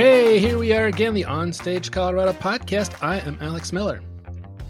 Hey, here we are again, the OnStage Colorado podcast. I am Alex Miller.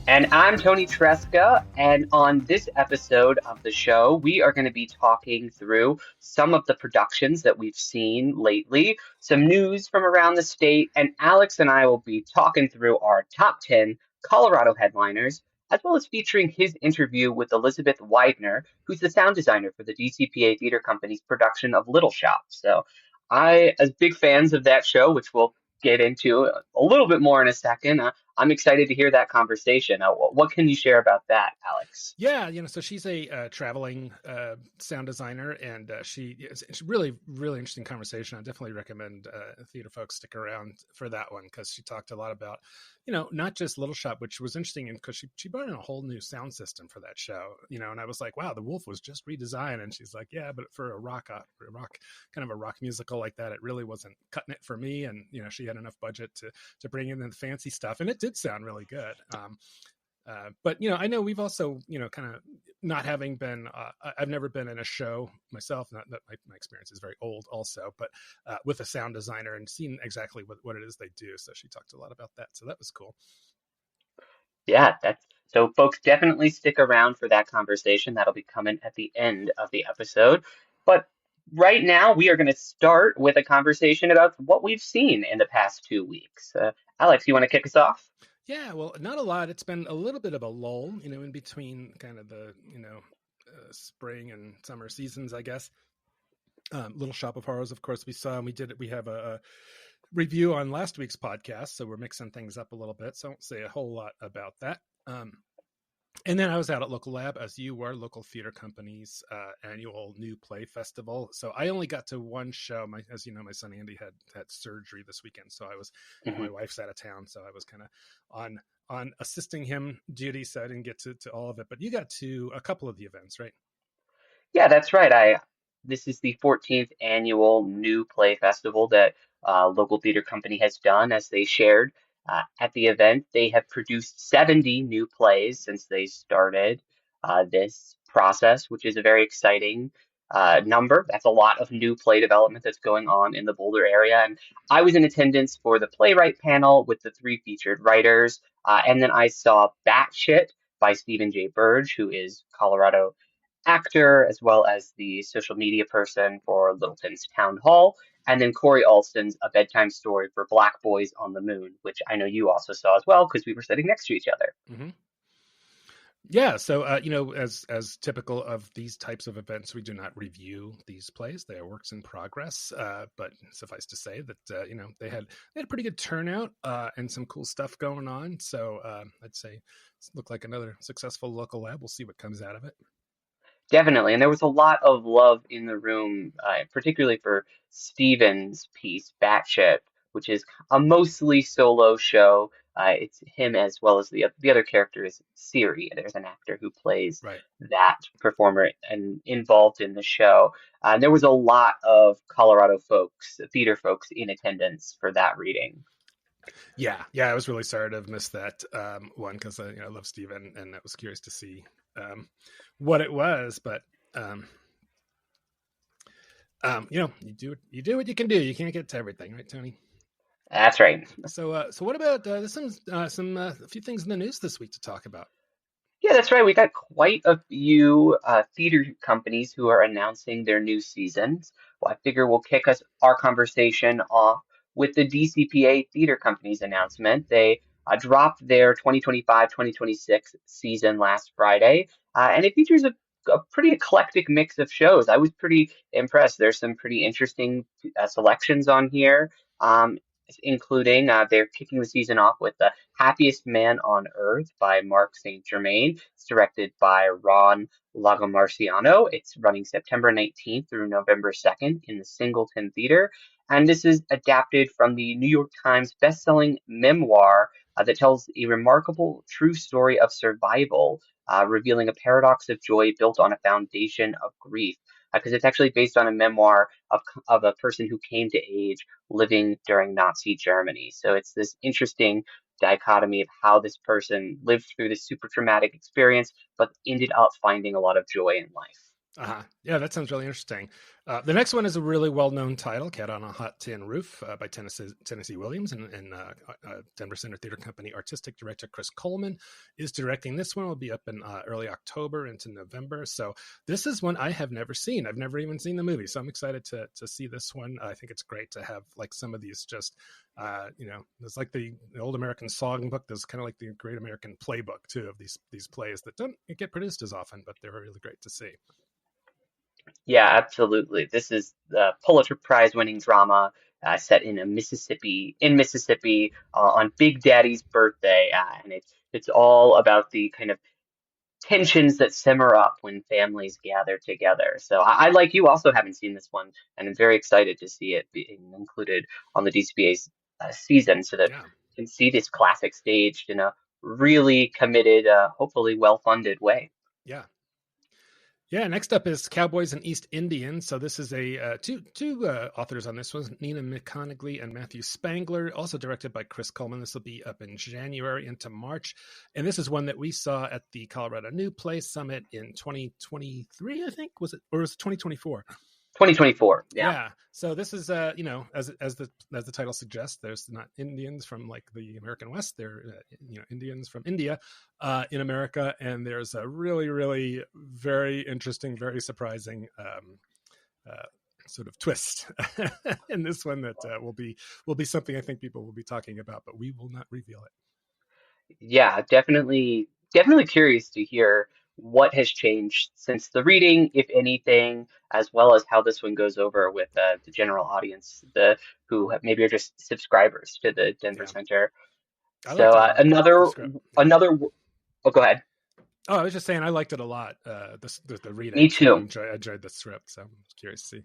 And I'm Tony Tresca, and on this episode of the show, we are going to be talking through some of the productions that we've seen lately, some news from around the state, and Alex and I will be talking through our top 10 Colorado headliners, as well as featuring his interview with Elisabeth Weidner, who's the sound designer for the DCPA Theater Company's production of Little Shop. So as big fans of that show, which we'll get into a little bit more in a second, I'm excited to hear that conversation. What can you share about that, Alex? Yeah, so she's a traveling sound designer, and it's really, really interesting conversation. I definitely recommend theater folks stick around for that one, because she talked a lot about, not just Little Shop, which was interesting, because she brought in a whole new sound system for that show, and I was like, wow, the Wolf was just redesigned, and she's like, yeah, but for a rock kind of a rock musical like that, it really wasn't cutting it for me, and she had enough budget to bring in the fancy stuff, and it did sound really good. But I know we've also kind of not having been I've never been in a show myself, not that my experience is very old also, but with a sound designer and seen exactly what it is they do, so she talked a lot about that, so that was cool. Yeah, so folks, definitely stick around for that conversation. That'll be coming at the end of the episode. But right now, we are going to start with a conversation about what we've seen in the past 2 weeks. Alex, you want to kick us off? Yeah, well, not a lot. It's been a little bit of a lull, in between kind of the spring and summer seasons, I guess. Little Shop of Horrors, of course, we saw, and we have a review on last week's podcast, so we're mixing things up a little bit, so I won't say a whole lot about that. And then I was out at Local Lab, as you were, Local Theater Company's annual New Play Festival. So I only got to one show. As you know, my son Andy had surgery this weekend, so I was my wife's out of town, so I was kind of on assisting him duty, so I didn't get to all of it. But you got to a couple of the events, right? Yeah, that's right. This is the 14th annual New Play Festival that local theater company has done, as they shared at the event. They have produced 70 new plays since they started this process, which is a very exciting number. That's a lot of new play development that's going on in the Boulder area. And I was in attendance for the playwright panel with the three featured writers. And then I saw Batshit by Stephen J. Burge, who is Colorado actor, as well as the social media person for Littleton's Town Hall, and then Corey Alston's A Bedtime Story for Black Boys on the Moon, which I know you also saw as well, because we were sitting next to each other. Mm-hmm. Yeah, so as typical of these types of events, we do not review these plays; they are works in progress. But suffice to say that they had a pretty good turnout and some cool stuff going on. So I'd say it looked like another successful Local Lab. We'll see what comes out of it. Definitely. And there was a lot of love in the room, particularly for Steven's piece, Batshit, which is a mostly solo show. It's him as well as the other character is Siri. There's an actor who plays Right. that performer and involved in the show. And there was a lot of Colorado folks, theater folks in attendance for that reading. Yeah, I was really sorry to have missed that one, because I love Steven, and I was curious to see what it was, but you do what you can do. You can't get to everything, right, Tony? That's right. So what about there's a few things in the news this week to talk about? Yeah, that's right. We got quite a few theater companies who are announcing their new seasons. Well, I figure we'll kick our conversation off with the DCPA Theater Company's announcement. They dropped their 2025-2026 season last Friday, and it features a pretty eclectic mix of shows. I was pretty impressed. There's some pretty interesting selections on here. Including they're kicking the season off with The Happiest Man on Earth by Mark St. Germain. It's directed by Ron Lagomarciano. It's running September 19th through November 2nd in the Singleton Theater. And this is adapted from the New York Times bestselling memoir that tells a remarkable true story of survival, revealing a paradox of joy built on a foundation of grief. Because it's actually based on a memoir of a person who came to age living during Nazi Germany. So it's this interesting dichotomy of how this person lived through this super traumatic experience, but ended up finding a lot of joy in life. Yeah, that sounds really interesting. The next one is a really well-known title, "Cat on a Hot Tin Roof," by Tennessee Williams, and Denver Center Theater Company artistic director Chris Coleman is directing this one. Will be up in early October into November. So this is one I have never seen. I've never even seen the movie, so I'm excited to see this one. I think it's great to have like some of these just it's like the old American songbook. There's kind of like the Great American Playbook too of these plays that don't get produced as often, but they're really great to see. Yeah, absolutely. This is the Pulitzer Prize winning drama set in Mississippi on Big Daddy's birthday, and it's all about the kind of tensions that simmer up when families gather together. So I like you, also haven't seen this one, and I'm very excited to see it being included on the DCPA's season, so that Yeah, we can see this classic staged in a really committed, hopefully well-funded way. yeah. Yeah, next up is Cowboys and East Indians. So this is a two authors on this one, Nina McConaughey and Matthew Spangler, also directed by Chris Coleman. This will be up in January into March, and this is one that we saw at the Colorado New Play Summit in 2023, I think, was it, or was it 2024? 2024. Yeah. Yeah. So this is as the title suggests, there's not Indians from like the American West. They're Indians from India in America, and there's a really really very interesting, very surprising sort of twist in this one that will be something I think people will be talking about, but we will not reveal it. Yeah, definitely curious to hear what has changed since the reading, if anything, as well as how this one goes over with the general audience, the who maybe are just subscribers to the Denver Yeah, Center. I So liked it a lot. The another script. Yeah. another. Oh, go ahead. Oh, I was just saying I liked it a lot. The Me reading, so too. I enjoyed the script. So I'm curious to see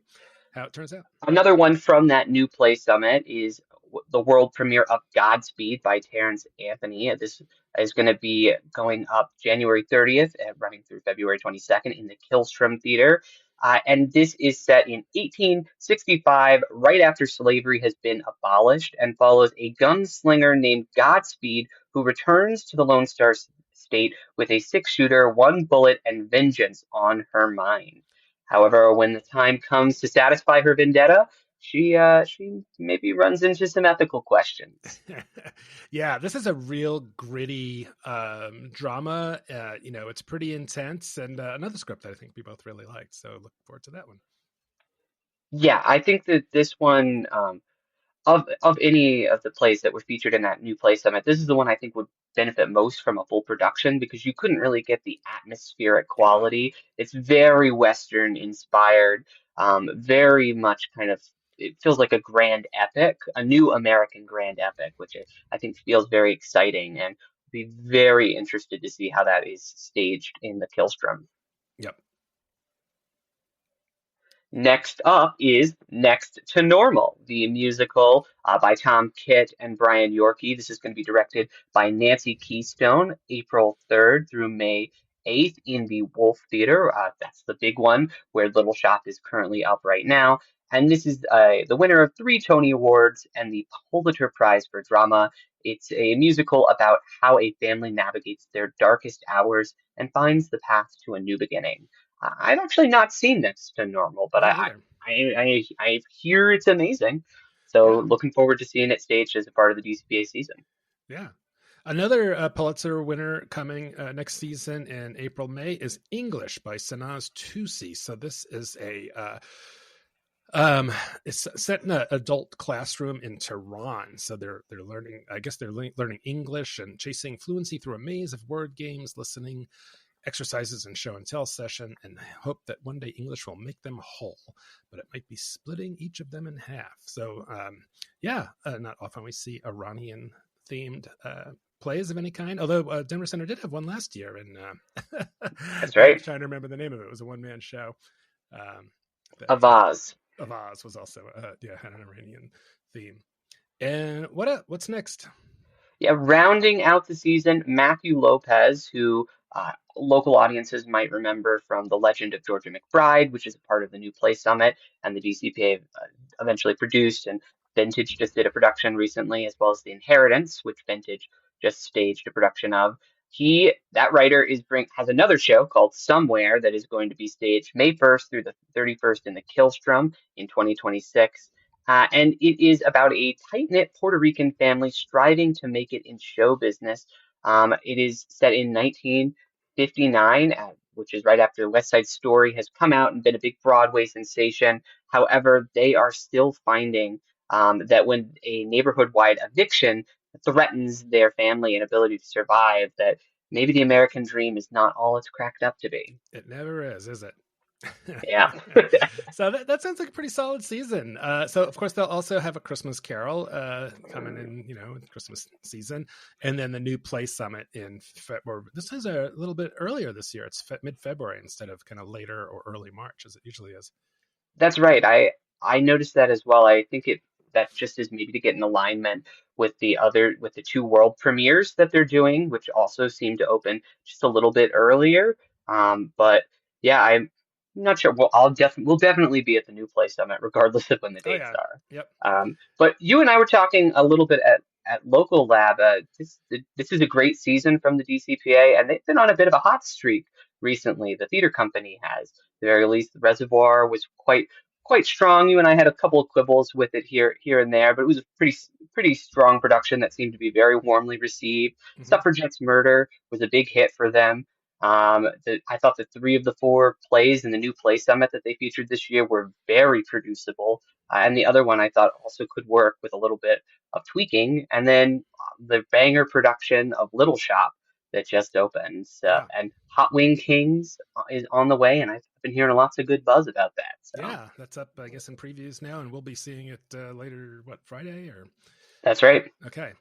how it turns out. Another one from that new play summit is the world premiere of Godspeed by Terrence Anthony. This is going to be going up January 30th and running through February 22nd in the Killstrom Theater. And this is set in 1865, right after slavery has been abolished, and follows a gunslinger named Godspeed who returns to the Lone Star State with a six-shooter, one bullet, and vengeance on her mind. However, when the time comes to satisfy her vendetta, she maybe runs into some ethical questions. Yeah, this is a real gritty drama. It's pretty intense, and another script that I think we both really liked. So look forward to that one. Yeah, I think that this one, of any of the plays that were featured in that new play summit, this is the one I think would benefit most from a full production because you couldn't really get the atmospheric Yeah, quality. It's very Western inspired, very much kind of. It feels like a grand epic, a new American grand epic, which I think feels very exciting, and be very interested to see how that is staged in the Killstrom. yep. Next up is Next to Normal, the musical by Tom Kitt and Brian Yorkey. This is going to be directed by Nancy Keystone, April 3rd through May 8th in the Wolf Theater. That's the big one where Little Shop is currently up right now. And this is the winner of three Tony Awards and the Pulitzer Prize for Drama. It's a musical about how a family navigates their darkest hours and finds the path to a new beginning. I've actually not seen Next to Normal, but Me neither. I hear it's amazing. So Yeah, looking forward to seeing it staged as a part of the DCPA season. yeah. Another Pulitzer winner coming next season in April May is English by Sanaz Tusi. So this is it's set in an adult classroom in Tehran. So they're learning. I guess they're learning English and chasing fluency through a maze of word games, listening exercises and show and tell session, and hope that one day English will make them whole, but it might be splitting each of them in half. So, not often we see Iranian themed plays of any kind, although Denver Center did have one last year, and That's I'm right. trying to remember the name of it. It was a one-man show um, that Avaz. of Oz was also had an Iranian theme. And what's next? Yeah, rounding out the season, Matthew Lopez, who local audiences might remember from The Legend of Georgia McBride, which is a part of the New Play Summit, and the DCPA eventually produced, and Vintage just did a production recently, as well as The Inheritance, which Vintage just staged a production of. That writer has another show called Somewhere that is going to be staged May 1st through the 31st in the Killstrom in 2026. And it is about a tight-knit Puerto Rican family striving to make it in show business. It is set in 1959, which is right after West Side Story has come out and been a big Broadway sensation. However, they are still finding that when a neighborhood-wide eviction threatens their family and ability to survive, that maybe the American dream is not all it's cracked up to be. It never is it? Yeah. So that sounds like a pretty solid season. So of course they'll also have a Christmas Carol coming in, Christmas season, and then the new Play Summit in February. This is a little bit earlier this year. It's mid-February instead of kind of later or early March as it usually is. That's right. I noticed that as well. I think that just is maybe to get in alignment with the two world premieres that they're doing, which also seem to open just a little bit earlier. But yeah, I'm not sure. Well, we'll definitely be at the New Play Summit regardless of when the Oh dates yeah. are. Yep. But you and I were talking a little bit at Local Lab. This is a great season from the DCPA, and they've been on a bit of a hot streak recently. The theater company has. At the very least, the Reservoir was quite strong. You and I had a couple of quibbles with it here and there, but it was a pretty strong production that seemed to be very warmly received. Mm-hmm. Suffragette's Murder was a big hit for them. I thought the three of the four plays in the new Play Summit that they featured this year were very producible, and the other one I thought also could work with a little bit of tweaking. And then the banger production of Little Shop that just opened, Yeah. and Hot Wing Kings is on the way, and I've been hearing lots of good buzz about that. So Yeah, that's up, I guess, in previews now, and we'll be seeing it later. What, Friday or? that's right. Okay.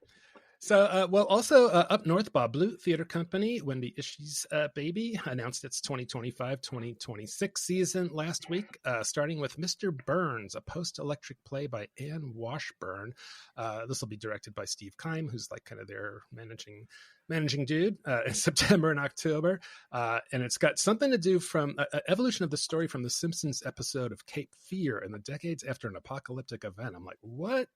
So, well, also up north, Bob Blue Theater Company, Wendy Ishii baby, announced its 2025-2026 season last week, starting with Mr. Burns, a post-electric play by Anne Washburn. This will be directed by Steve Keim, who's like kind of their managing dude in September and October. And it's got something to do from evolution of the story from the Simpsons episode of Cape Fear in the decades after an apocalyptic event. I'm like, what?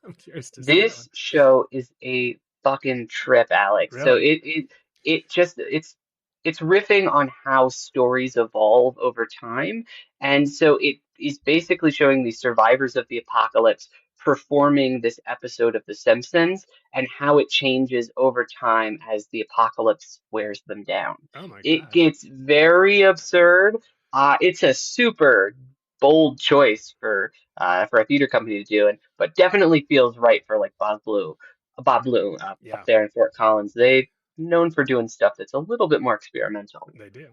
I'm curious to see This show is a fucking trip, Alex. So Really? it's riffing on how stories evolve over time. And so it is basically showing the survivors of the apocalypse performing this episode of The Simpsons and how it changes over time as the apocalypse wears them down. Oh my It gosh. gets very absurd. It's a super bold choice for a theater company to do, but definitely feels right for like Bob Blue Yeah, up there in Fort Collins. They known for doing stuff that's a little bit more experimental. they do.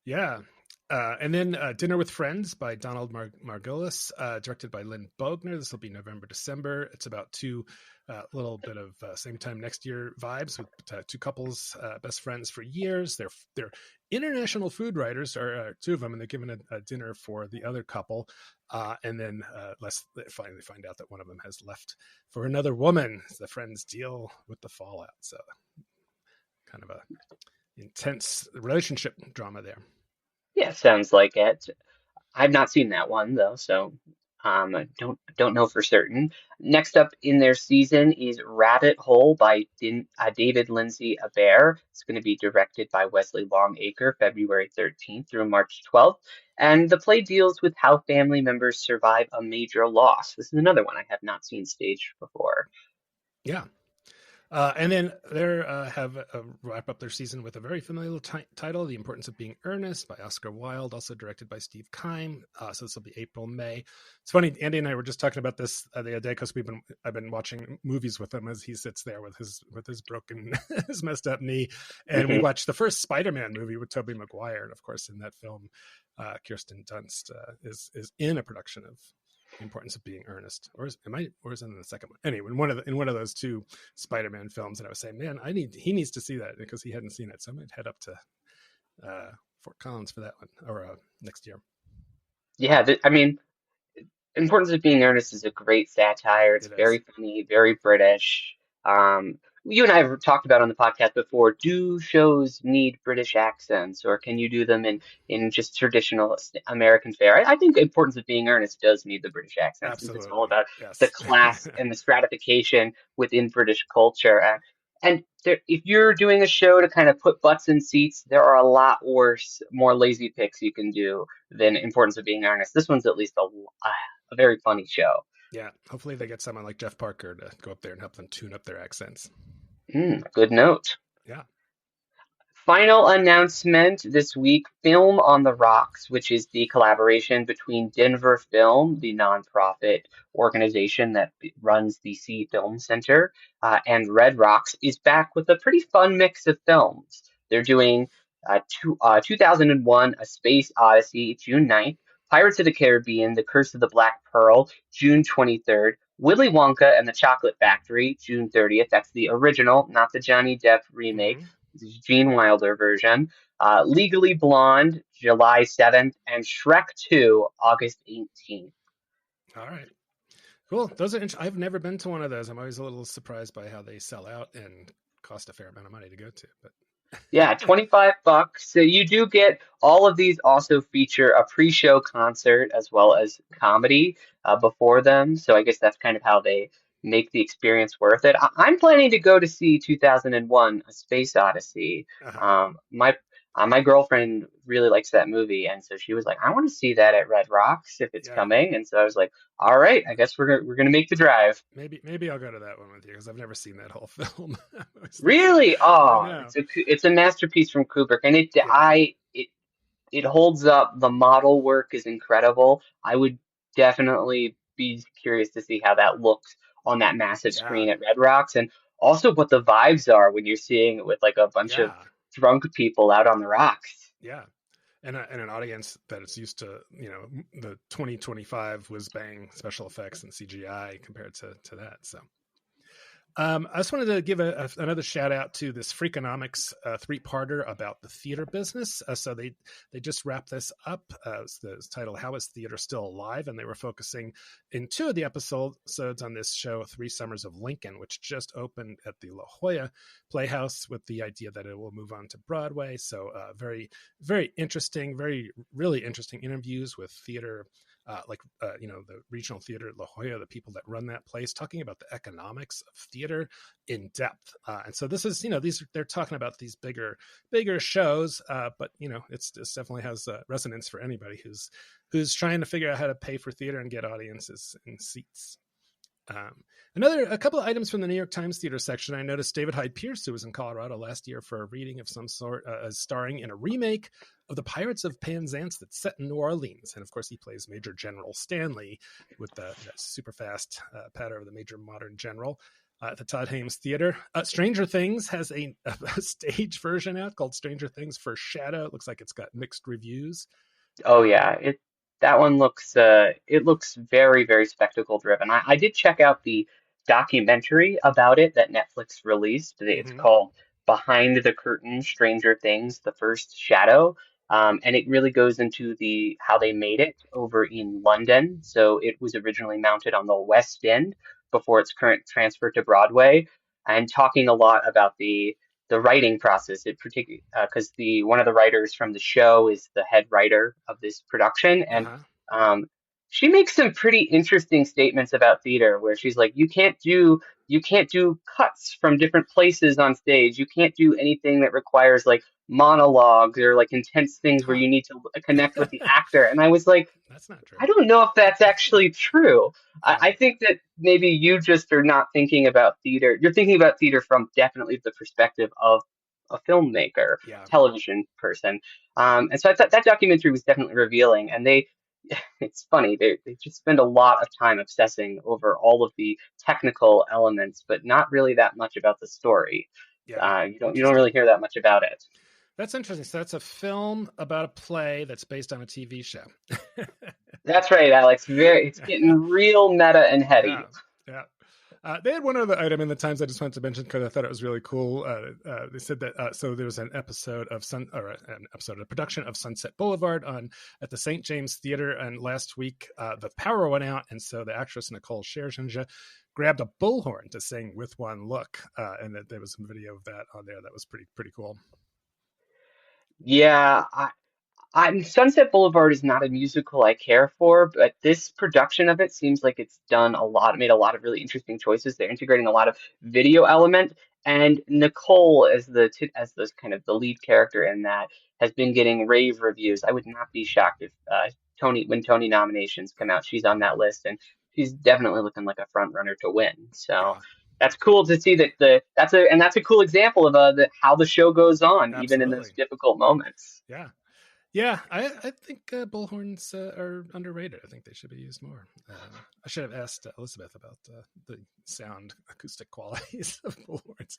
Yeah. And then Dinner with Friends by Donald Margolis, directed by Lynn Bogner. This will be November, December. It's about two little bit of same time next year vibes with two couples, best friends for years. They're international food writers, or two of them, and they're giving a dinner for the other couple. And then they finally find out that one of them has left for another woman. The friends deal with the fallout. So kind of a intense relationship drama there. Yeah, sounds like it. I've not seen that one though, so I don't know for certain. Next up in their season is Rabbit Hole by David Lindsay Abaire. It's going to be directed by Wesley Longacre, February 13th through March 12th. And the play deals with how family members survive a major loss. This is another one I have not seen staged before. Yeah. And then they have wrap up their season with a very familiar title, The Importance of Being Earnest by Oscar Wilde, also directed by Steve Keim. So this will be April, May. It's funny, Andy and I were just talking about this the other day because I've been watching movies with him as he sits there with his broken, his messed up knee, and we watched the first Spider-Man movie with Tobey Maguire, and of course in that film, Kirsten Dunst is in a production of The Importance of Being Earnest, or is it in the second one? Anyway, in one of those two Spider-Man films, and I was saying, man, he needs to see that because he hadn't seen it, so I might head up to Fort Collins for that one, or next year. Yeah, I mean, Importance of Being Earnest is a great satire. It's It is. very funny, very British. You and I have talked about on the podcast before, do shows need British accents, or can you do them in just traditional American fare? I think Importance of Being Earnest does need the British accent since it's all Absolutely. about the Yes. class and the stratification within British culture. And there, if you're doing a show to kind of put butts in seats, there are a lot worse, more lazy picks you can do than Importance of Being Earnest. This one's at least a very funny show. Yeah, hopefully they get someone like Jeff Parker to go up there and help them tune up their accents. Good note. Yeah. Final announcement this week, Film on the Rocks, which is the collaboration between Denver Film, the nonprofit organization that runs the C Film Center, and Red Rocks, is back with a pretty fun mix of films. They're doing 2001 A Space Odyssey, June 9th, Pirates of the Caribbean, The Curse of the Black Pearl, June 23rd, Willy Wonka and the Chocolate Factory, June 30th. That's the original, not the Johnny Depp remake. Hmm. This is Gene Wilder version. Legally Blonde, July 7th, and Shrek 2, August 18th. All right. Cool. Those are. I've never been to one of those. I'm always a little surprised by how they sell out and cost a fair amount of money to go to. But Yeah, $25. So you do get all of these also feature a pre-show concert as well as comedy before them. So I guess that's kind of how they make the experience worth it. I'm planning to go to see 2001: A Space Odyssey. uh-huh. My girlfriend really likes that movie, and so she was like, "I want to see that at Red Rocks if it's Yeah, coming." And so I was like, "All right, I guess we're gonna make the drive." maybe I'll go to that one with you because I've never seen that whole film. Really? I Oh, know. it's a masterpiece from Kubrick, and Yeah. it holds up. The model work is incredible. I would definitely be curious to see how that looks on that massive Yeah. screen at Red Rocks, and also what the vibes are when you're seeing it with like a bunch of Yeah. drunk people out on the rocks. Yeah. And an audience that is used to, the 2025 whiz bang special effects and CGI compared to that. So I just wanted to give another shout out to this Freakonomics three-parter about the theater business. So they just wrapped this up. It's the title, How is Theater Still Alive? And they were focusing in two of the episodes on this show, Three Summers of Lincoln, which just opened at the La Jolla Playhouse with the idea that it will move on to Broadway. So very, very interesting, really interesting interviews with theater the regional theater at La Jolla, the people that run that place, talking about the economics of theater in depth. And so this is, they're talking about these bigger shows, but it definitely has resonance for anybody who's trying to figure out how to pay for theater and get audiences in seats. A couple of items from the New York Times theater section. I noticed David Hyde Pierce, who was in Colorado last year for a reading of some sort, starring in a remake of the Pirates of Penzance that's set in New Orleans. And of course, he plays Major General Stanley with the super fast patter of the Major Modern General at the Todd Hames Theater. Stranger Things has a stage version out called Stranger Things for Shadow. It looks like it's got mixed reviews. Oh yeah, that one looks it looks very, very spectacle driven. I did check out the documentary about it that Netflix released. It's Mm-hmm. called Behind the Curtain: Stranger Things, The First Shadow. And it really goes into the how they made it over in London. So it was originally mounted on the West End before its current transfer to Broadway, and talking a lot about the writing process, it particularly because the one of the writers from the show is the head writer of this production, and Uh-huh. um, she makes some pretty interesting statements about theater, where she's like, you can't do cuts from different places on stage. You can't do anything that requires like monologues or like intense things where Huh. you need to connect with the actor. And I was like, That's not true. I don't know if that's actually true. I Yeah. think that maybe you just are not thinking about theater. You're thinking about theater from definitely the perspective of a filmmaker, Yeah. television person. And so I thought that documentary was definitely revealing. And it's funny, they just spend a lot of time obsessing over all of the technical elements, but not really that much about the story. Yeah. You don't really Interesting. hear that much about it. That's interesting. So that's a film about a play that's based on a TV show. That's right, Alex. It's getting real meta and Yeah, heady. yeah. They had one other item in the Times I just wanted to mention because I thought it was really cool. They said that so there was an episode of a production of Sunset Boulevard on at the St. James Theater, and last week the power went out, and so the actress Nicole Scherzinger grabbed a bullhorn to sing "With One Look," and there was some video of that on there that was pretty cool. Yeah, Sunset Boulevard is not a musical I care for, but this production of it seems like it's made a lot of really interesting choices. They're integrating a lot of video element, And Nicole as the kind of the lead character in that has been getting rave reviews. I would not be shocked if when Tony nominations come out, she's on that list, and she's definitely looking like a front runner to win. So Yeah, that's cool to see that that's a cool example of how the show goes on even in those absolutely. difficult moments. Yeah. Yeah, I think bullhorns are underrated. I think they should be used more. I should have asked Elisabeth about the sound acoustic qualities of bullhorns.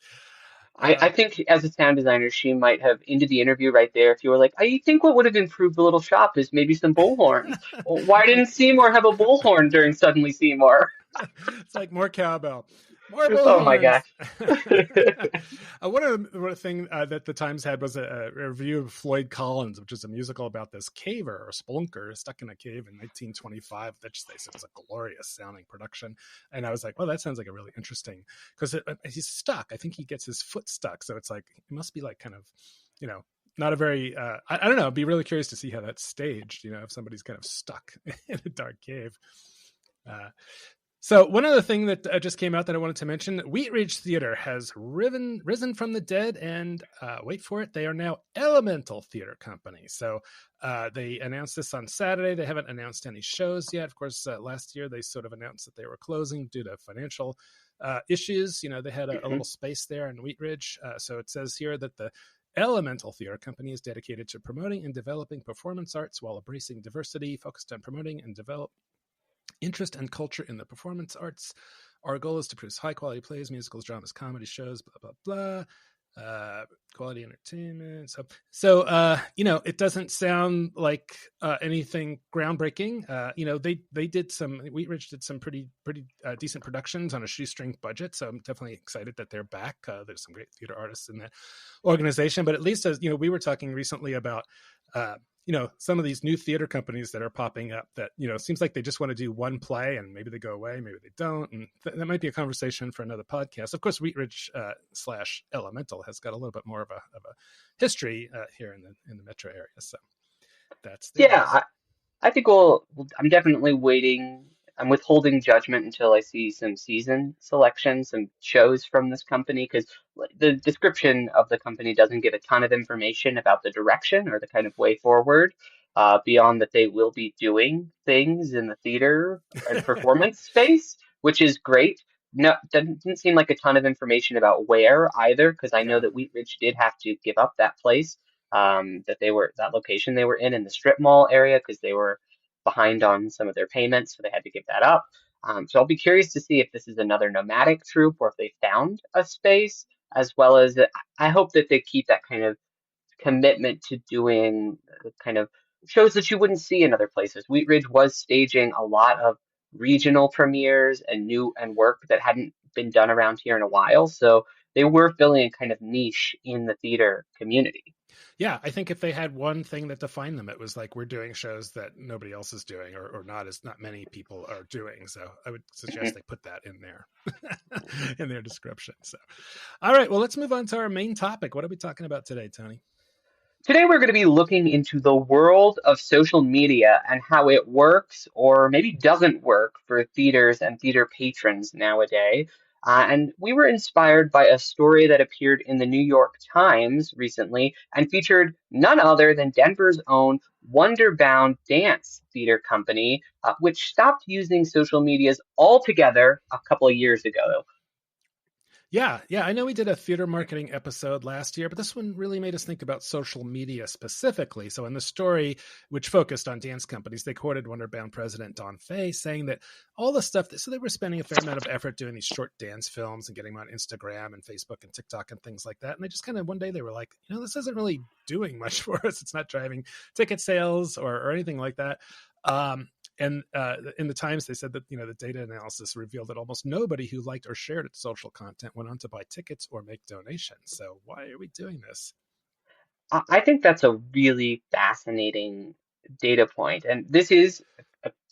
I Uh, think as a sound designer, she might have ended the interview right there. If you were like, I think what would have improved the little shop is maybe some bullhorns. Well, why didn't like Seymour have a bullhorn during Suddenly Seymour? it's like more cowbell, more Oh my bullhorns. gosh. One of the thing that the Times had was a review of Floyd Collins, which is a musical about this caver or spelunker stuck in a cave in 1925. That they said was a glorious sounding production, and I was like, well, that sounds like a really interesting because he's stuck. I think he gets his foot stuck, so it's like it must be like kind of, you know. Not a very, I don't know. I'd be really curious to see how that's staged. If somebody's kind of stuck in a dark cave. Uh, so one other thing that just came out that I wanted to mention, Wheat Ridge Theater has risen from the dead, and wait for it, they are now Elemental Theater Company. So they announced this on Saturday. They haven't announced any shows yet. Of course, last year they sort of announced that they were closing due to financial issues. They had a Mhm. little space there in Wheat Ridge. So it says here that the Elemental Theater Company is dedicated to promoting and developing performance arts while embracing diversity, focused on promoting and develop interest and culture in the performance arts. Our goal is to produce high quality plays, musicals, dramas, comedy shows, blah blah blah. Quality entertainment. It doesn't sound like anything groundbreaking. They did some. Wheat Ridge did some pretty decent productions on a shoestring budget. So I'm definitely excited that they're back. There's some great theater artists in that organization. But at least as we were talking recently about some of these new theater companies that are popping up that, seems like they just want to do one play and maybe they go away, maybe they don't. And that might be a conversation for another podcast. Of course, Wheat Ridge / Elemental has got a little bit more of a history here in the metro area. So that's Yeah, theirs. I think I'm definitely waiting. I'm withholding judgment until I see some season selections, some shows from this company, because the description of the company doesn't give a ton of information about the direction or the kind of way forward, beyond that they will be doing things in the theater and performance space, which is great. No, doesn't seem like a ton of information about where either, because I know Yeah. that Wheat Ridge did have to give up that place, that location they were in the strip mall area, because they were behind on some of their payments, so they had to give that up. So I'll be curious to see if this is another nomadic troupe or if they found a space, as well as I hope that they keep that kind of commitment to doing kind of shows that you wouldn't see in other places. Wheat Ridge was staging a lot of regional premieres and work that hadn't been done around here in a while, so they were filling a kind of niche in the theater community. Yeah, I think if they had one thing that defined them, it was like we're doing shows that nobody else is doing, or not many people are doing. So I would suggest they put that in there in their description. So, all right, well, let's move on to our main topic. What are we talking about today, Tony? Today, we're going to be looking into the world of social media and how it works or maybe doesn't work for theaters and theater patrons nowadays. And we were inspired by a story that appeared in the New York Times recently and featured none other than Denver's own Wonderbound Dance Theater Company, which stopped using social medias altogether a couple of years ago. Yeah, I know we did a theater marketing episode last year, but this one really made us think about social media specifically. So, in the story, which focused on dance companies, they quoted Wonderbound president Don Fay saying that all the stuff so they were spending a fair amount of effort doing these short dance films and getting them on Instagram and Facebook and TikTok and things like that. And they just kind of one day they were like, this isn't really doing much for us. It's not driving ticket sales or anything like that. And in the Times, they said that the data analysis revealed that almost nobody who liked or shared its social content went on to buy tickets or make donations. So why are we doing this? I think that's a really fascinating data point. And this is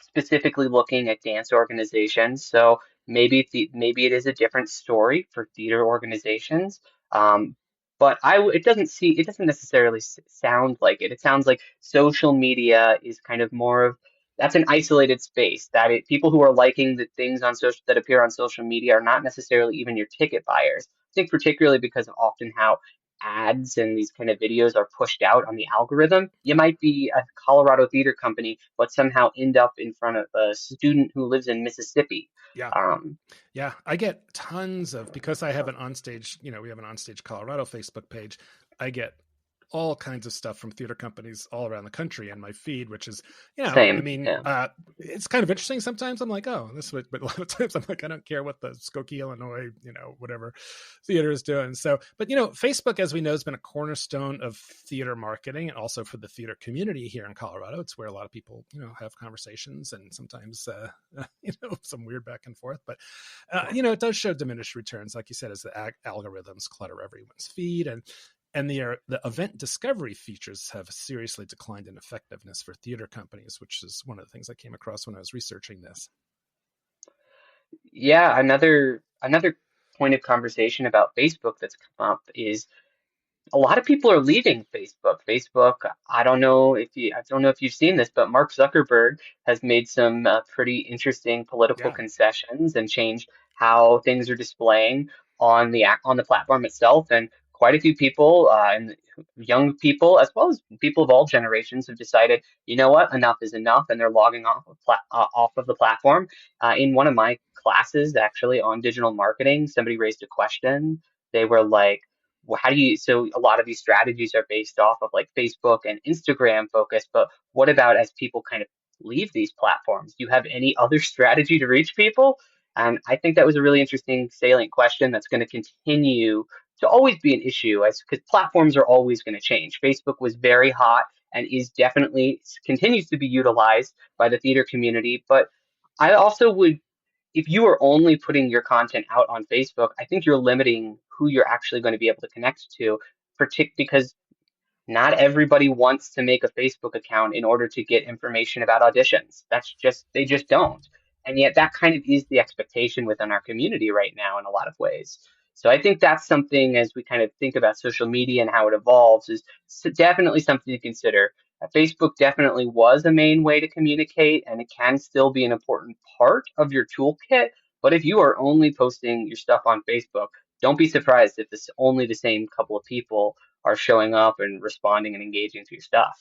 specifically looking at dance organizations. So maybe it is a different story for theater organizations. Um, but it doesn't necessarily sound like it. It sounds like social media is kind of more of that's an isolated space people who are liking the things on social that appear on social media are not necessarily even your ticket buyers. think particularly because of often how ads and these kind of videos are pushed out on the algorithm. You Yeah. might be a Colorado theater company, but somehow end up in front of a student who lives in Mississippi. Yeah. Um, Yeah, I get tons of, because I have an onstage, we have an OnStage Colorado Facebook page. I get all kinds of stuff from theater companies all around the country in my feed, which is, I Same, mean, yeah. it's kind of interesting. Sometimes I'm like, oh, this would, but a lot of times I'm like, I don't care what the Skokie, Illinois, whatever theater is doing. So, but Facebook, as we know, has been a cornerstone of theater marketing and also for the theater community here in Colorado. It's where a lot of people, have conversations and sometimes, some weird back and forth. But it does show diminished returns, like you said, as the algorithms clutter everyone's feed, and the event discovery features have seriously declined in effectiveness for theater companies, which is one of the things I came across when I was researching this. Yeah, another point of conversation about Facebook that's come up is a lot of people are leaving Facebook. Facebook, I don't know if you've seen this, but Mark Zuckerberg has made some pretty interesting political Yeah, concessions and changed how things are displaying on the platform itself. And quite a few people, and young people as well as people of all generations, have decided, you know what, enough is enough, and they're logging off of the platform. In one of my classes, actually on digital marketing, somebody raised a question. They were like, well, so a lot of these strategies are based off of like Facebook and Instagram focus, but what about as people kind of leave these platforms? Do you have any other strategy to reach people? And I think that was a really interesting salient question that's going to continue to always be an issue as because platforms are always going to change. Facebook was very hot and is definitely continues to be utilized by the theater community, but I also would if you are only putting your content out on Facebook, I think you're limiting who you're actually going to be able to connect to, because not everybody wants to make a Facebook account in order to get information about auditions. They just don't. And yet that kind of is the expectation within our community right now in a lot of ways. So I think that's something as we kind of think about social media and how it evolves is definitely something to consider. Facebook definitely was a main way to communicate and it can still be an important part of your toolkit. But if you are only posting your stuff on Facebook, don't be surprised if this only the same couple of people are showing up and responding and engaging to your stuff.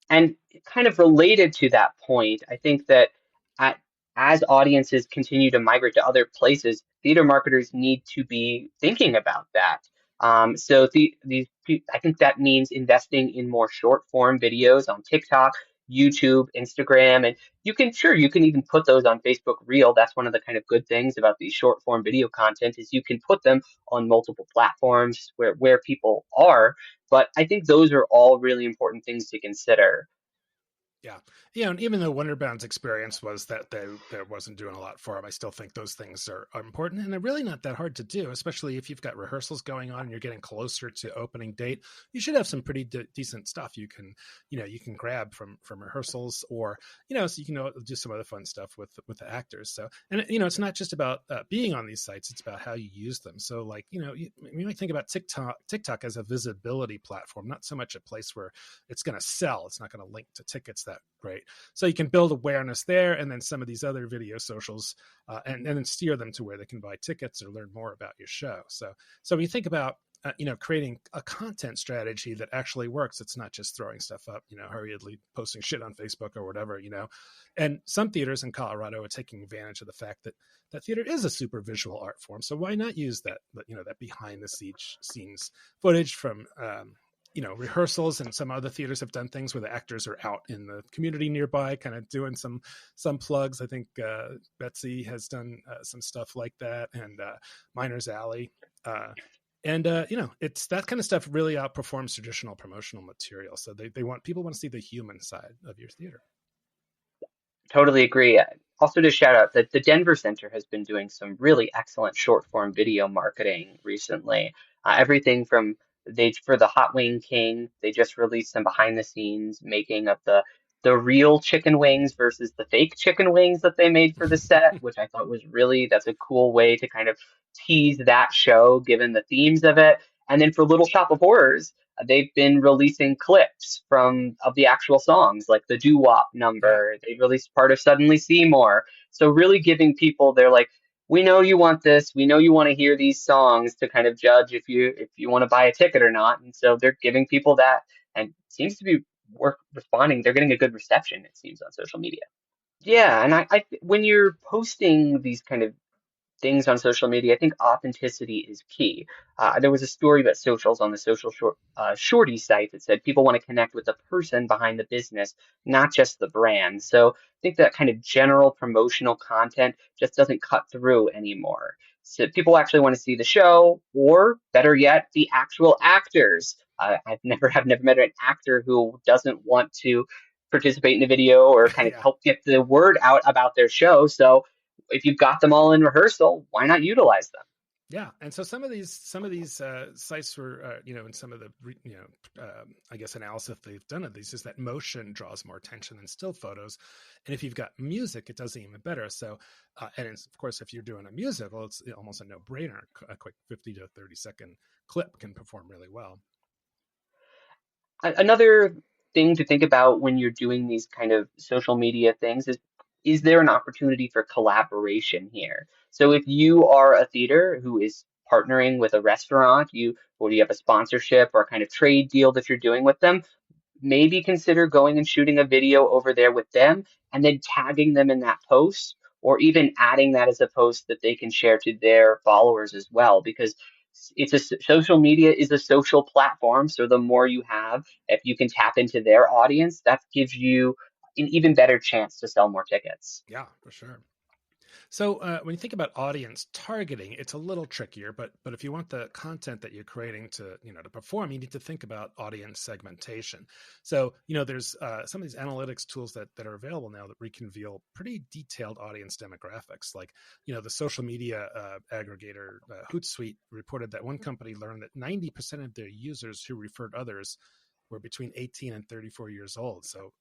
And kind of related to that point, I think that at, as audiences continue to migrate to other places, theater marketers need to be thinking about that. I think that means investing in more short form videos on TikTok, YouTube, Instagram, and you can even put those on Facebook Reel. That's one of the kind of good things about these short form video content is you can put them on multiple platforms where people are. But I think those are all really important things to consider. Yeah. Yeah. And even though Wonderbound's experience was that there wasn't doing a lot for them, I still think those things are important. And they're really not that hard to do, especially if you've got rehearsals going on and you're getting closer to opening date. You should have some pretty decent stuff you can grab from rehearsals or, so you can do some other fun stuff with the actors. So, and, it's not just about being on these sites, it's about how you use them. So like, you might think about TikTok as a visibility platform, not so much a place where it's going to sell. It's not going to link to tickets that great. So you can build awareness there, and then some of these other video socials, and then steer them to where they can buy tickets or learn more about your show. So when you think about creating a content strategy that actually works, it's not just throwing stuff up, hurriedly posting shit on Facebook or whatever, And some theaters in Colorado are taking advantage of the fact that theater is a super visual art form. So why not use that behind the scenes footage from rehearsals, and some other theaters have done things where the actors are out in the community nearby, kind of doing some plugs. I think Betsy has done some stuff like that, and Miner's Alley. It's that kind of stuff really outperforms traditional promotional material. So people want to see the human side of your theater. Totally agree. Also, to shout out that the Denver Center has been doing some really excellent short form video marketing recently. Everything from for the Hot Wing King, they just released some behind the scenes making of the real chicken wings versus the fake chicken wings that they made for the set, which I thought was that's a cool way to kind of tease that show given the themes of it. And then for Little Shop of Horrors, they've been releasing clips of the actual songs, like the doo wop Yeah. number. They released part of Suddenly Seymour. So really giving people, they're like, we know you want this. We know you want to hear these songs to kind of judge if you want to buy a ticket or not. And so they're giving people that, and it seems to be responding. They're getting a good reception, it seems, on social media. Yeah, and when you're posting these kind of things on social media, I think authenticity is key. There was a story about socials on the shorty site that said people want to connect with the person behind the business, not just the brand. So I think that kind of general promotional content just doesn't cut through anymore. So people actually want to see the show, or better yet, the actual actors. I've never met an actor who doesn't want to participate in the video or kind of Yeah. help get the word out about their show. So if you've got them all in rehearsal, why not utilize them? Yeah, and so some of these sites were, in some of the I guess analysis they've done of these is that motion draws more attention than still photos, and if you've got music, it does even better. So, and of course, if you're doing a musical, it's almost a no-brainer. A quick 50 to 30 second clip can perform really well. Another thing to think about when you're doing these kind of social media things is there an opportunity for collaboration here? So if you are a theater who is partnering with a restaurant, or you have a sponsorship or a kind of trade deal that you're doing with them, maybe consider going and shooting a video over there with them and then tagging them in that post, or even adding that as a post that they can share to their followers as well, because social media is a social platform. So the more you have, if you can tap into their audience, that gives you an even better chance to sell more tickets. Yeah, for sure. So when you think about audience targeting, it's a little trickier, but if you want the content that you're creating to to perform, you need to think about audience segmentation. So there's some of these analytics tools that are available now that reveal pretty detailed audience demographics. Like the social media aggregator Hootsuite reported that one company learned that 90% of their users who referred others were between 18 and 34 years old. So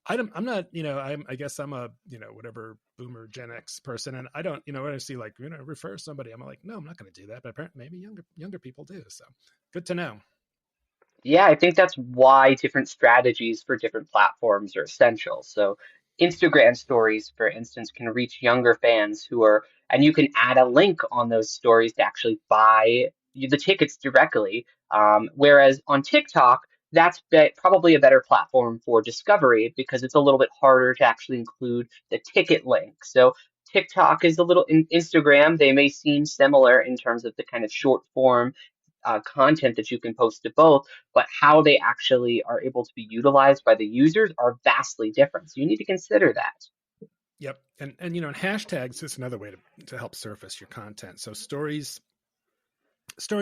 I'm not, I guess I'm a, whatever boomer Gen X person. And I don't, when I see like, refer somebody, I'm like, no, I'm not going to do that. But apparently maybe younger people do. So good to know. Yeah, I think that's why different strategies for different platforms are essential. So, Instagram stories, for instance, can reach younger fans and you can add a link on those stories to actually buy the tickets directly. Whereas on TikTok, probably a better platform for discovery because it's a little bit harder to actually include the ticket link. So, TikTok is a little in Instagram, they may seem similar in terms of the kind of short form content that you can post to both, but how they actually are able to be utilized by the users are vastly different. So you need to consider that. Yep. And hashtags is another way to help surface your content. So story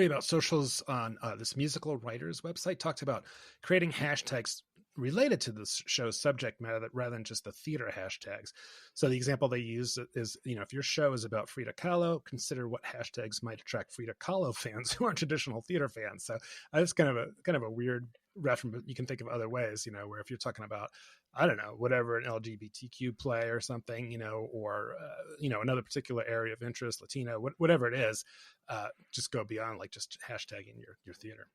about socials on this musical writers website talked about creating hashtags related to the show's subject matter rather than just the theater hashtags. So the example they use is, if your show is about Frida Kahlo, consider what hashtags might attract Frida Kahlo fans who aren't traditional theater fans. So that's kind of a weird reference, but you can think of other ways, where if you're talking about, I don't know, whatever, an LGBTQ play or something, or another particular area of interest, Latino, whatever it is, just go beyond like just hashtagging your theater.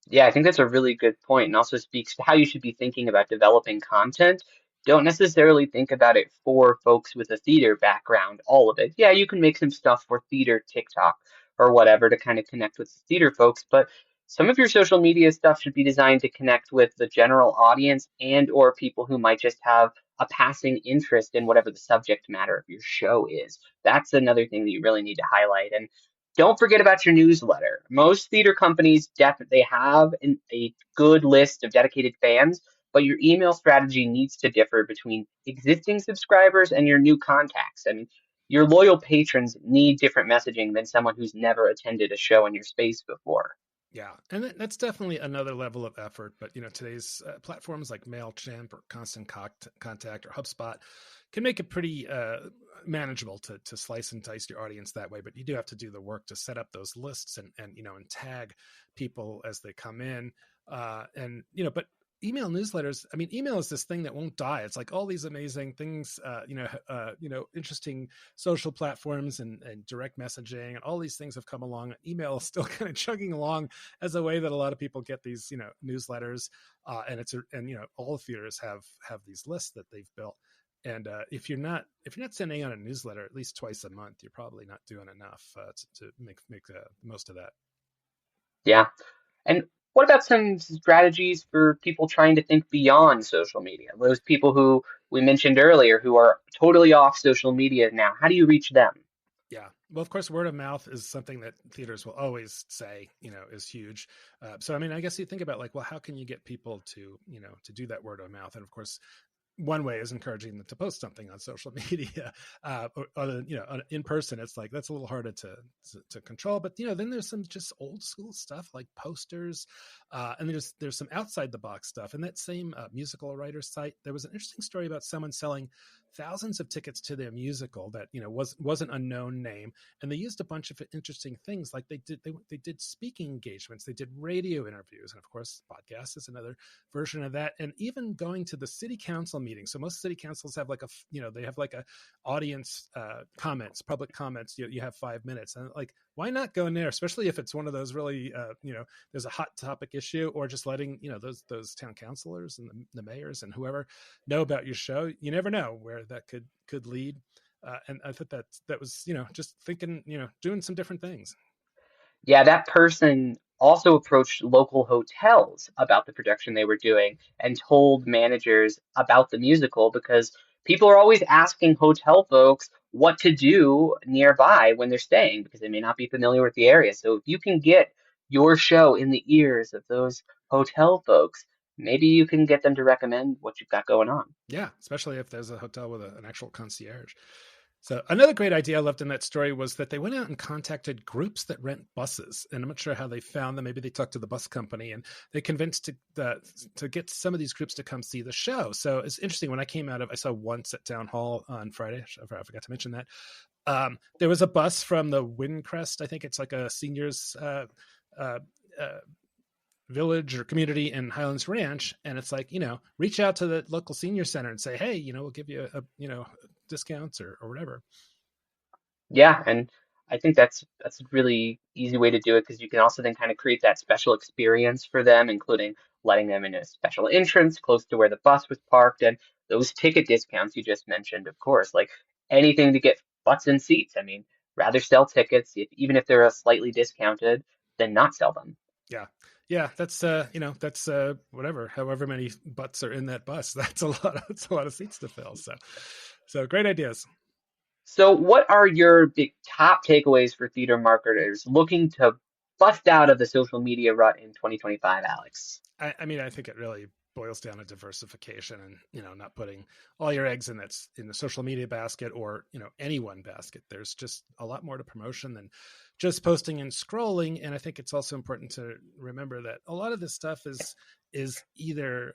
Yeah, I think that's a really good point and also speaks to how you should be thinking about developing content. Don't necessarily think about it for folks with a theater background, all of it. Yeah, you can make some stuff for theater TikTok or whatever to kind of connect with the theater folks, but some of your social media stuff should be designed to connect with the general audience and or people who might just have a passing interest in whatever the subject matter of your show is. That's another thing that you really need to highlight. And don't forget about your newsletter. Most theater companies definitely have a good list of dedicated fans, but your email strategy needs to differ between existing subscribers and your new contacts. I mean, your loyal patrons need different messaging than someone who's never attended a show in your space before. Yeah, and that's definitely another level of effort. But today's platforms like Mailchimp or Contact or HubSpot can make it pretty manageable to slice and dice your audience that way. But you do have to do the work to set up those lists and tag people as they come in. But email newsletters, I mean, email is this thing that won't die. It's like all these amazing things, interesting social platforms and direct messaging and all these things have come along. Email is still kind of chugging along as a way that a lot of people get these newsletters, and all theaters have these lists that they've built. And if you're not sending out a newsletter at least twice a month, you're probably not doing enough to make the most of that. Yeah. And what about some strategies for people trying to think beyond social media? Those people who we mentioned earlier who are totally off social media now. How do you reach them? Yeah. Well, of course, word of mouth is something that theaters will always say, is huge. So, I mean, I guess you think about like, well, how can you get people to do that word of mouth? And of course, one way is encouraging them to post something on social media, in person. It's like that's a little harder to control. But then there's some just old school stuff like posters, and there's some outside the box stuff. And that same musical writer site, there was an interesting story about someone selling thousands of tickets to their musical that was an unknown name, and they used a bunch of interesting things like they did speaking engagements, they did radio interviews, and of course podcasts is another version of that, and even going to the city council meeting. So most city councils have like they have like a audience comments, public comments. You have 5 minutes, and like why not go in there, especially if it's one of those really there's a hot topic issue, or just letting those town councilors and the mayors and whoever know about your show. You never know where that could lead. And I thought that was just thinking, doing some different things. Yeah, that person also approached local hotels about the production they were doing and told managers about the musical because people are always asking hotel folks what to do nearby when they're staying because they may not be familiar with the area. So if you can get your show in the ears of those hotel folks, maybe you can get them to recommend what you've got going on. Yeah, especially if there's a hotel with an actual concierge. So another great idea I loved in that story was that they went out and contacted groups that rent buses, and I'm not sure how they found them. Maybe they talked to the bus company, and they convinced to get some of these groups to come see the show. So it's interesting. When I saw once at Town Hall on Friday. I forgot to mention that. There was a bus from the Windcrest. I think it's like a seniors uh, uh, village or community in Highlands Ranch, and it's like reach out to the local senior center and say, hey, we'll give you a discounts or whatever. Yeah, and I think that's a really easy way to do it because you can also then kind of create that special experience for them, including letting them in a special entrance close to where the bus was parked, and those ticket discounts you just mentioned, of course, like anything to get butts in seats. I mean, rather sell tickets, even if they're slightly discounted, than not sell them. Yeah, yeah, that's whatever, however many butts are in that bus. That's a lot of seats to fill. So great ideas. So, what are your big top takeaways for theater marketers looking to bust out of the social media rut in 2025, Alex? I mean, I think it really boils down to diversification, and not putting all your eggs in the social media basket, or any one basket. There's just a lot more to promotion than just posting and scrolling. And I think it's also important to remember that a lot of this stuff is either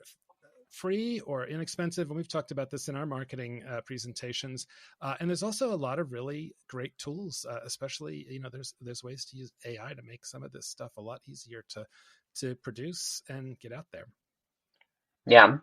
free or inexpensive, and we've talked about this in our marketing presentations. And there's also a lot of really great tools, especially there's ways to use AI to make some of this stuff a lot easier to produce and get out there. Yeah.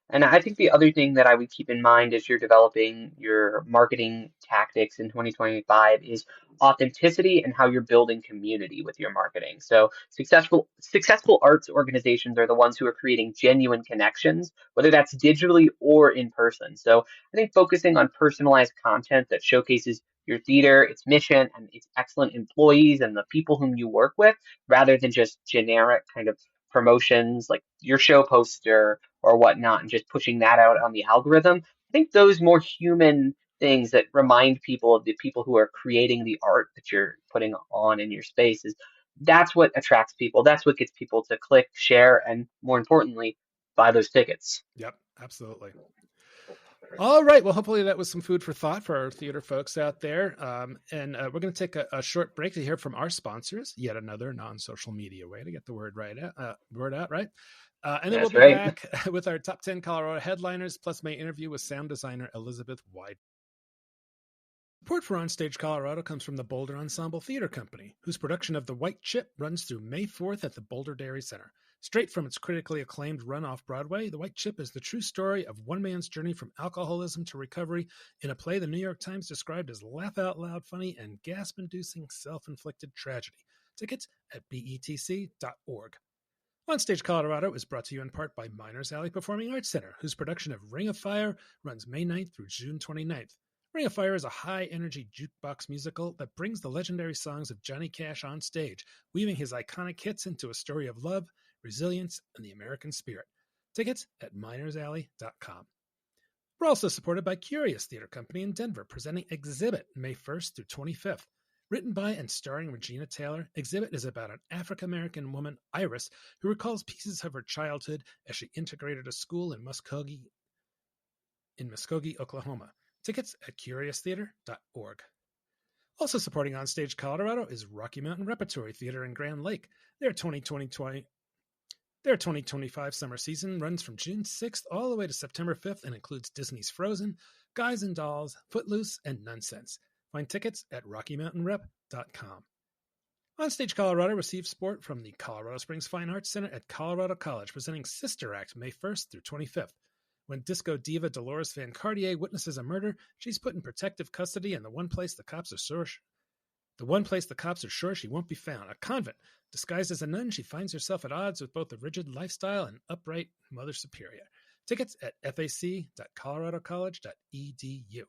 And I think the other thing that I would keep in mind as you're developing your marketing tactics in 2025 is authenticity and how you're building community with your marketing. So successful arts organizations are the ones who are creating genuine connections, whether that's digitally or in person. So I think focusing on personalized content that showcases your theater, its mission, and its excellent employees and the people whom you work with, rather than just generic kind of promotions like your show poster or whatnot, and just pushing that out on the algorithm. I think those more human things that remind people of the people who are creating the art that you're putting on in your spaces, that's what attracts people. That's what gets people to click, share, and more importantly, buy those tickets. Yep, absolutely. All right. Well, hopefully that was some food for thought for our theater folks out there. And we're going to take a short break to hear from our sponsors. Yet another non-social media way to get the word out, right? And then That's we'll be right. back with our top 10 Colorado headliners, plus my interview with sound designer Elisabeth Weidner. Support for OnStage Colorado comes from the Boulder Ensemble Theater Company, whose production of The White Chip runs through May 4th at the Boulder Dairy Center. Straight from its critically acclaimed run off Broadway, The White Chip is the true story of one man's journey from alcoholism to recovery in a play the New York Times described as laugh out loud funny and gasp inducing self inflicted tragedy. Tickets at betc.org. OnStage Colorado is brought to you in part by Miners Alley Performing Arts Center, whose production of Ring of Fire runs May 9th through June 29th. Ring of Fire is a high-energy jukebox musical that brings the legendary songs of Johnny Cash on stage, weaving his iconic hits into a story of love, resilience, and the American spirit. Tickets at minersalley.com. We're also supported by Curious Theater Company in Denver, presenting Exhibit May 1st through 25th. Written by and starring Regina Taylor, Exhibit is about an African-American woman, Iris, who recalls pieces of her childhood as she integrated a school in Muskogee, Oklahoma. Tickets at curioustheater.org. Also supporting OnStage Colorado is Rocky Mountain Repertory Theater in Grand Lake. Their 2025 summer season runs from June 6th all the way to September 5th and includes Disney's Frozen, Guys and Dolls, Footloose, and Nonsense. Find tickets at rockymountainrep.com. OnStage Colorado receives support from the Colorado Springs Fine Arts Center at Colorado College, presenting Sister Act May 1st through 25th. When disco diva Dolores Van Cartier witnesses a murder, she's put in protective custody in the one place the cops are sure she won't be found, a convent. Disguised as a nun, she finds herself at odds with both a rigid lifestyle and upright Mother Superior. Tickets at fac.coloradocollege.edu.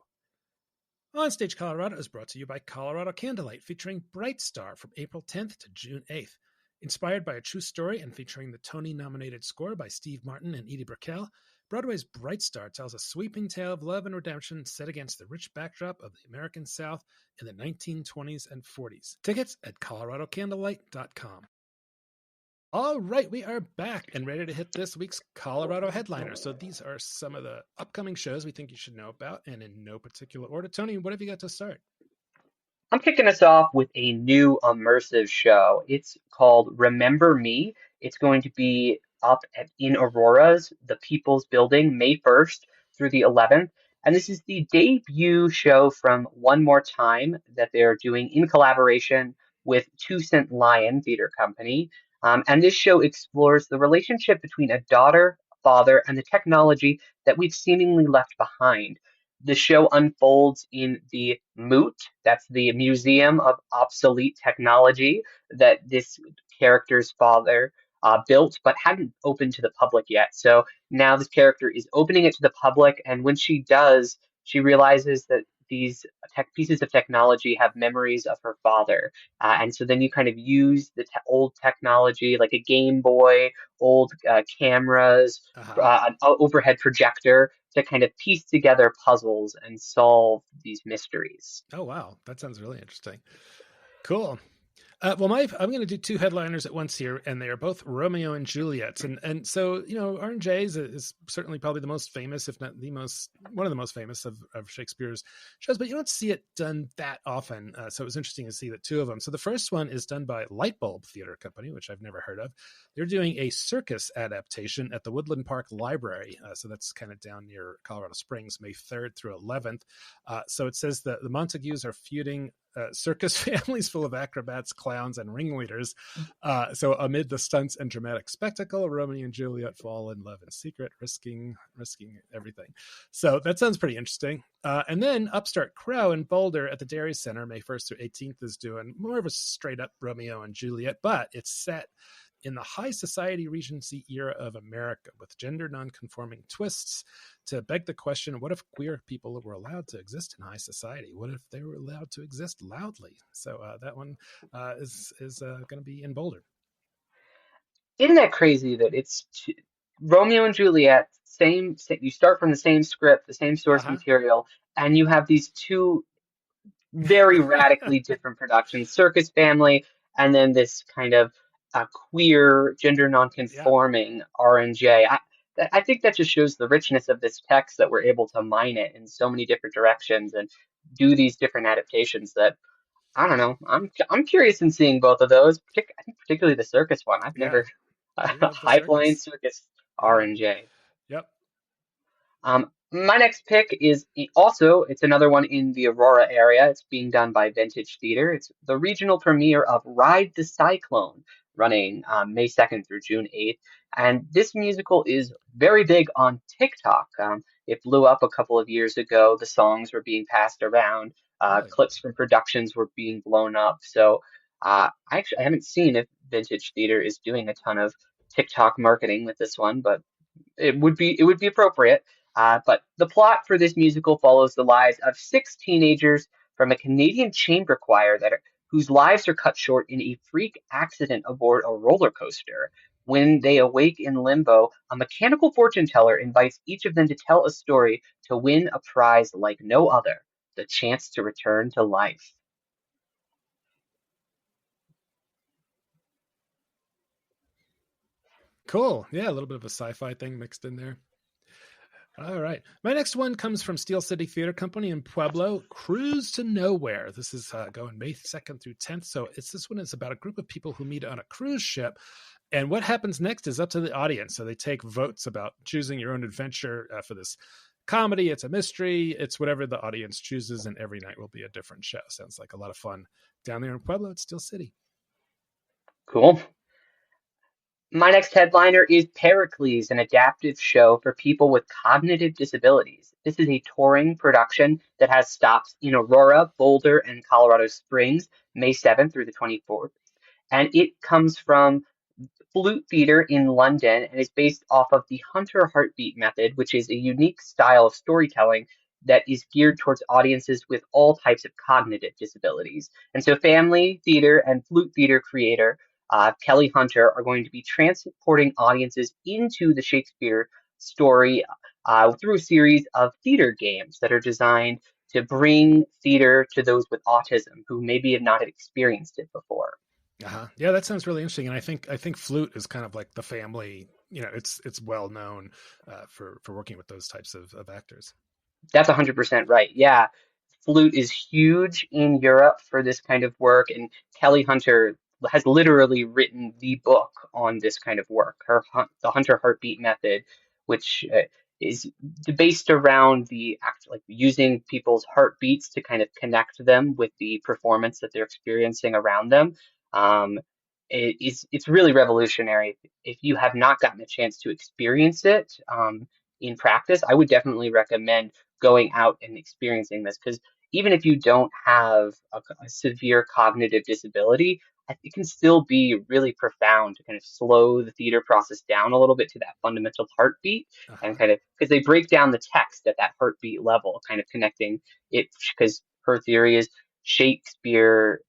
OnStage Colorado is brought to you by Colorado Candlelight, featuring Bright Star from April 10th to June 8th. Inspired by a true story and featuring the Tony-nominated score by Steve Martin and Edie Brickell, Broadway's Bright Star tells a sweeping tale of love and redemption set against the rich backdrop of the American South in the 1920s and 40s. Tickets at coloradocandlelight.com. All right, we are back and ready to hit this week's Colorado headliner. So these are some of the upcoming shows we think you should know about, and in no particular order. Tony, what have you got to start? I'm kicking us off with a new immersive show. It's called Remember Me. It's going to be up in Aurora's The People's Building May 1st through the 11th. And this is the debut show from One More Time that they're doing in collaboration with Two Cent Lion Theater Company. And this show explores the relationship between a daughter, father, and the technology that we've seemingly left behind. The show unfolds in the Moot, that's the Museum of Obsolete Technology that this character's father built but hadn't opened to the public yet. So now this character is opening it to the public, and when she does, she realizes that these pieces of technology have memories of her father. And so then you kind of use the old technology, like a Game Boy, old cameras, an overhead projector, to kind of piece together puzzles and solve these mysteries. Oh, wow. That sounds really interesting. Cool. I'm going to do two headliners at once here, and they are both Romeo and Juliet. And so, R&J is certainly probably the most famous, if not one of the most famous of Shakespeare's shows, but you don't see it done that often. So it was interesting to see that two of them. So the first one is done by Lightbulb Theater Company, which I've never heard of. They're doing a circus adaptation at the Woodland Park Library. So that's kind of down near Colorado Springs, May 3rd through 11th. So it says that the Montagues are feuding circus families full of acrobats, clowns, and ringleaders. So amid the stunts and dramatic spectacle, Romeo and Juliet fall in love in secret, risking everything. So that sounds pretty interesting. And then Upstart Crow in Boulder at the Dairy Center, May 1st through 18th, is doing more of a straight up Romeo and Juliet, but it's set in the high society Regency era of America with gender nonconforming twists to beg the question, what if queer people were allowed to exist in high society? What if they were allowed to exist loudly? So that one is going to be in Boulder. Isn't that crazy that it's Romeo and Juliet, you start from the same script, the same source material, and you have these two very radically different productions, Circus Family, and then this kind of queer, gender nonconforming R&J. I think that just shows the richness of this text, that we're able to mine it in so many different directions and do these different adaptations that, I don't know. I'm curious in seeing both of those, I think particularly the circus one. I've never High Flying Circus R&J. Yep. My next pick is it's another one in the Aurora area. It's being done by Vintage Theater. It's the regional premiere of Ride the Cyclone, running May 2nd through June 8th. And this musical is very big on TikTok. It blew up a couple of years ago. The songs were being passed around. Clips from productions were being blown up. So I haven't seen if Vintage Theater is doing a ton of TikTok marketing with this one, but it would be appropriate. But the plot for this musical follows the lives of six teenagers from a Canadian chamber choir whose lives are cut short in a freak accident aboard a roller coaster. When they awake in limbo, a mechanical fortune teller invites each of them to tell a story to win a prize like no other, the chance to return to life. Cool. Yeah, a little bit of a sci-fi thing mixed in there. All right. My next one comes from Steel City Theater Company in Pueblo, Cruise to Nowhere. This is going May 2nd through 10th. So this one is about a group of people who meet on a cruise ship. And what happens next is up to the audience. So they take votes about choosing your own adventure for this comedy. It's a mystery. It's whatever the audience chooses. And every night will be a different show. Sounds like a lot of fun down there in Pueblo at Steel City. Cool. My next headliner is Pericles, an adaptive show for people with cognitive disabilities. This is a touring production that has stops in Aurora, Boulder, and Colorado Springs, May 7th through the 24th. And it comes from Flute Theatre in London and is based off of the Hunter Heartbeat method, which is a unique style of storytelling that is geared towards audiences with all types of cognitive disabilities. And so, Family Theatre and Flute Theatre creator Kelly Hunter are going to be transporting audiences into the Shakespeare story through a series of theater games that are designed to bring theater to those with autism who maybe have not experienced it before. Yeah, that sounds really interesting. And I think Flute is kind of like the family. It's well known for working with those types of actors. That's 100% right. Yeah. Flute is huge in Europe for this kind of work, and Kelly Hunter has literally written the book on this kind of work. The Hunter Heartbeat method, which is based around the act, like using people's heartbeats to kind of connect them with the performance that they're experiencing around them. Um, it's really revolutionary. If you have not gotten a chance to experience it in practice, I would definitely recommend going out and experiencing this because even if you don't have a severe cognitive disability, it can still be really profound to kind of slow the theater process down a little bit to that fundamental heartbeat and Uh-huh. kind of because they break down the text at that heartbeat level, kind of connecting it because her theory is Shakespeare's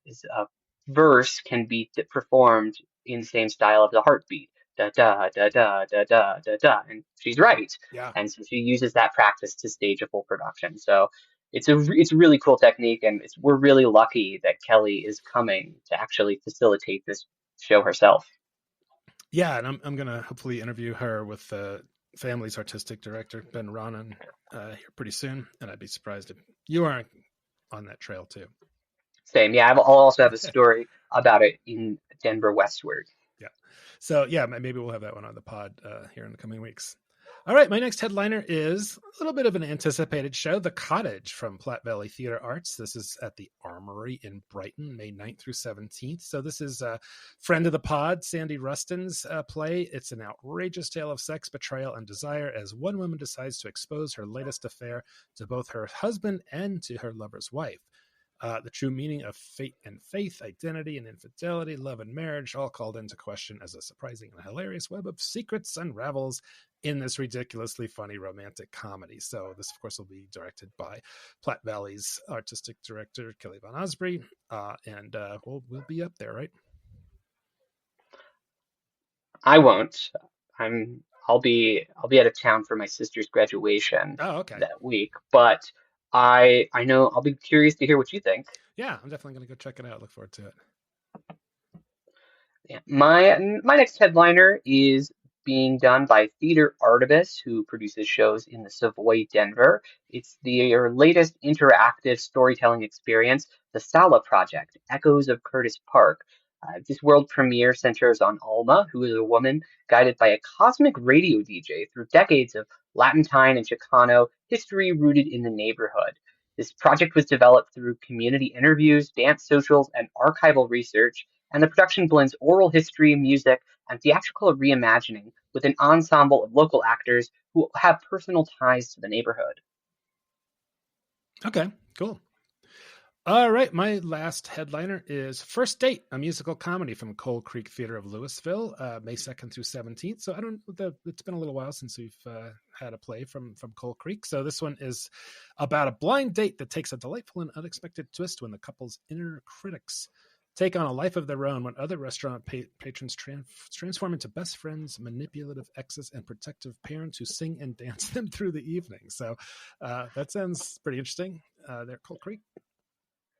verse can be performed in the same style of the heartbeat. Da da da da da da da da, and she's right. Yeah. And so she uses that practice to stage a full production. So it's a really cool technique, and we're really lucky that Kelly is coming to actually facilitate this show herself. Yeah, and I'm gonna hopefully interview her with the family's artistic director Ben Ronan here pretty soon, and I'd be surprised if you aren't on that trail too. Same, yeah. I'll also have a story about it in Denver Westward. Yeah. So yeah, maybe we'll have that one on the pod here in the coming weeks. All right, my next headliner is a little bit of an anticipated show, The Cottage from Platte Valley Theater Arts. This is at the Armory in Brighton, May 9th through 17th. So this is a friend of the pod, Sandy Rustin's play. It's an outrageous tale of sex, betrayal, and desire as one woman decides to expose her latest affair to both her husband and to her lover's wife. The true meaning of fate and faith, identity and infidelity, love and marriage, all called into question as a surprising and hilarious web of secrets unravels in this ridiculously funny romantic comedy. So this, of course, will be directed by Platte Valley's artistic director, Kelly Von Osbury, and we'll be up there, right? I won't. I'll be out of town for my sister's graduation Oh, okay. that week, but I know I'll be curious to hear what you think. Yeah, I'm definitely going to go check it out. Look forward to it. Yeah. My next headliner is being done by Theater Artibus, who produces shows in the Savoy, Denver. It's their latest interactive storytelling experience, The Sala Project, Echoes of Curtis Park. This world premiere centers on Alma, who is a woman guided by a cosmic radio DJ through decades of Latentine and Chicano history rooted in the neighborhood. This project was developed through community interviews, dance socials, and archival research, and the production blends oral history, music, and theatrical reimagining with an ensemble of local actors who have personal ties to the neighborhood. Okay, cool. All right, my last headliner is First Date, a musical comedy from Coal Creek Theater of Louisville, May 2nd through 17th. So it's been a little while since we've had a play from Coal Creek. So this one is about a blind date that takes a delightful and unexpected twist when the couple's inner critics take on a life of their own when other restaurant patrons transform into best friends, manipulative exes, and protective parents who sing and dance them through the evening. So that sounds pretty interesting. There, Coal Creek.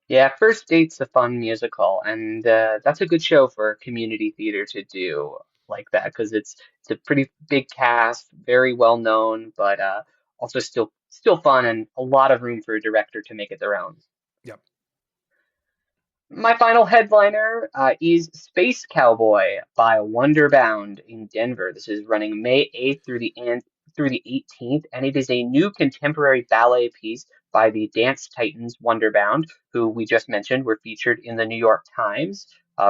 Yeah, First Date's a fun musical, and that's a good show for community theater to do like that because it's a pretty big cast, very well known, but also still fun and a lot of room for a director to make it their own. Yep. My final headliner is Space Cowboy by Wonderbound in Denver. This is running May 8th through the 18th, and it is a new contemporary ballet piece by the Dance Titans Wonderbound, who we just mentioned were featured in the New York Times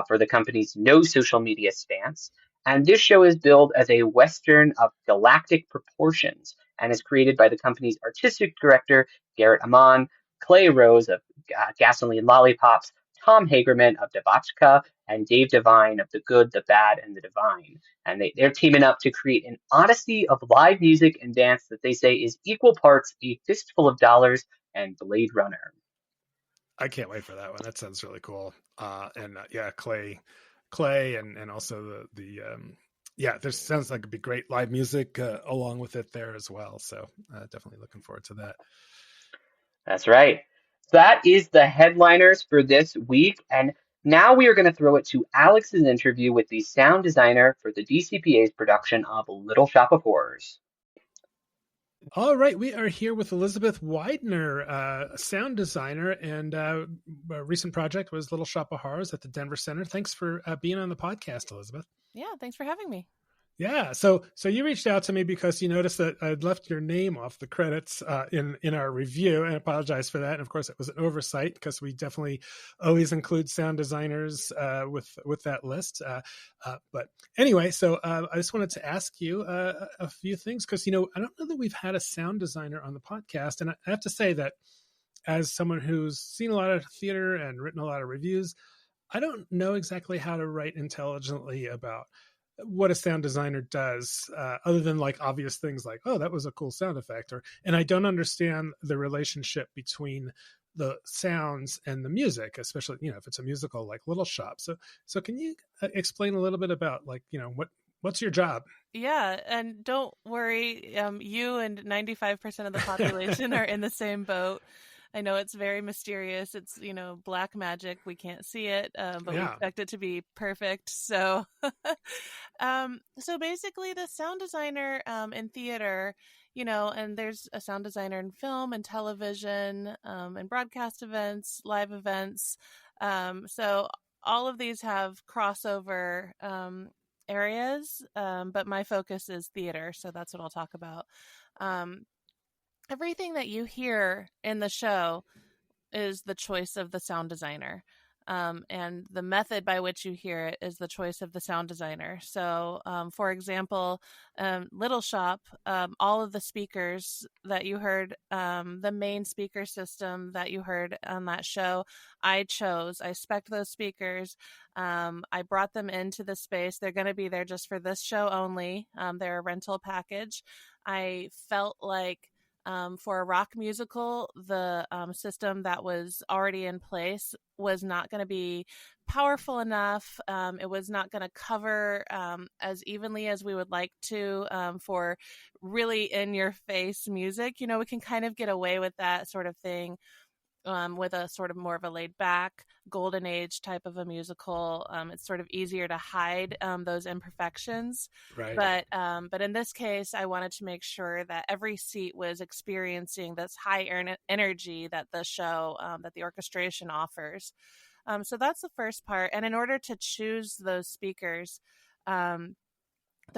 for the company's No Social Media stance. And this show is billed as a Western of galactic proportions and is created by the company's artistic director, Garrett Amon, Clay Rose of Gasoline Lollipops, Tom Hagerman of Devachka, and Dave Devine of The Good, the Bad, and the Divine. And they're teaming up to create an odyssey of live music and dance that they say is equal parts A Fistful of Dollars and Blade Runner. I can't wait for that one. That sounds really cool. And yeah, Clay, and also yeah, there sounds like it'd be great live music along with it there as well. So definitely looking forward to that. That's right. That is the headliners for this week. And now we are going to throw it to Alex's interview with the sound designer for the DCPA's production of Little Shop of Horrors. All right, we are here with Elisabeth Weidner, sound designer, and a recent project was Little Shop of Horrors at the Denver Center. Thanks for being on the podcast, Elisabeth. Yeah, thanks for having me. Yeah, so you reached out to me because you noticed that I'd left your name off the credits in our review, and I apologize for that. And of course, it was an oversight because we definitely always include sound designers with that list. But anyway, so I just wanted to ask you a few things because I don't know that we've had a sound designer on the podcast, and I have to say that as someone who's seen a lot of theater and written a lot of reviews, I don't know exactly how to write intelligently about what a sound designer does, other than like obvious things like, oh, that was a cool sound effect, and I don't understand the relationship between the sounds and the music, especially if it's a musical like Little Shop. So can you explain a little bit about like what's your job? Yeah, and don't worry, you and 95% of the population are in the same boat. I know it's very mysterious. It's, black magic. We can't see it, but we expect it to be perfect. So, so basically the sound designer in theater, and there's a sound designer in film and television and broadcast events, live events. So all of these have crossover areas, but my focus is theater. So that's what I'll talk about. Everything that you hear in the show is the choice of the sound designer. And the method by which you hear it is the choice of the sound designer. So, for example, Little Shop, all of the speakers that you heard, the main speaker system that you heard on that show, I spec'd those speakers. I brought them into the space. They're going to be there just for this show only. They're a rental package. I felt like for a rock musical, the system that was already in place was not going to be powerful enough. It was not going to cover as evenly as we would like to for really in-your-face music. We can kind of get away with that sort of thing with a sort of more of a laid-back golden age type of a musical. It's sort of easier to hide those imperfections. Right. But in this case, I wanted to make sure that every seat was experiencing this high energy that the show, that the orchestration offers. So that's the first part. And in order to choose those speakers, the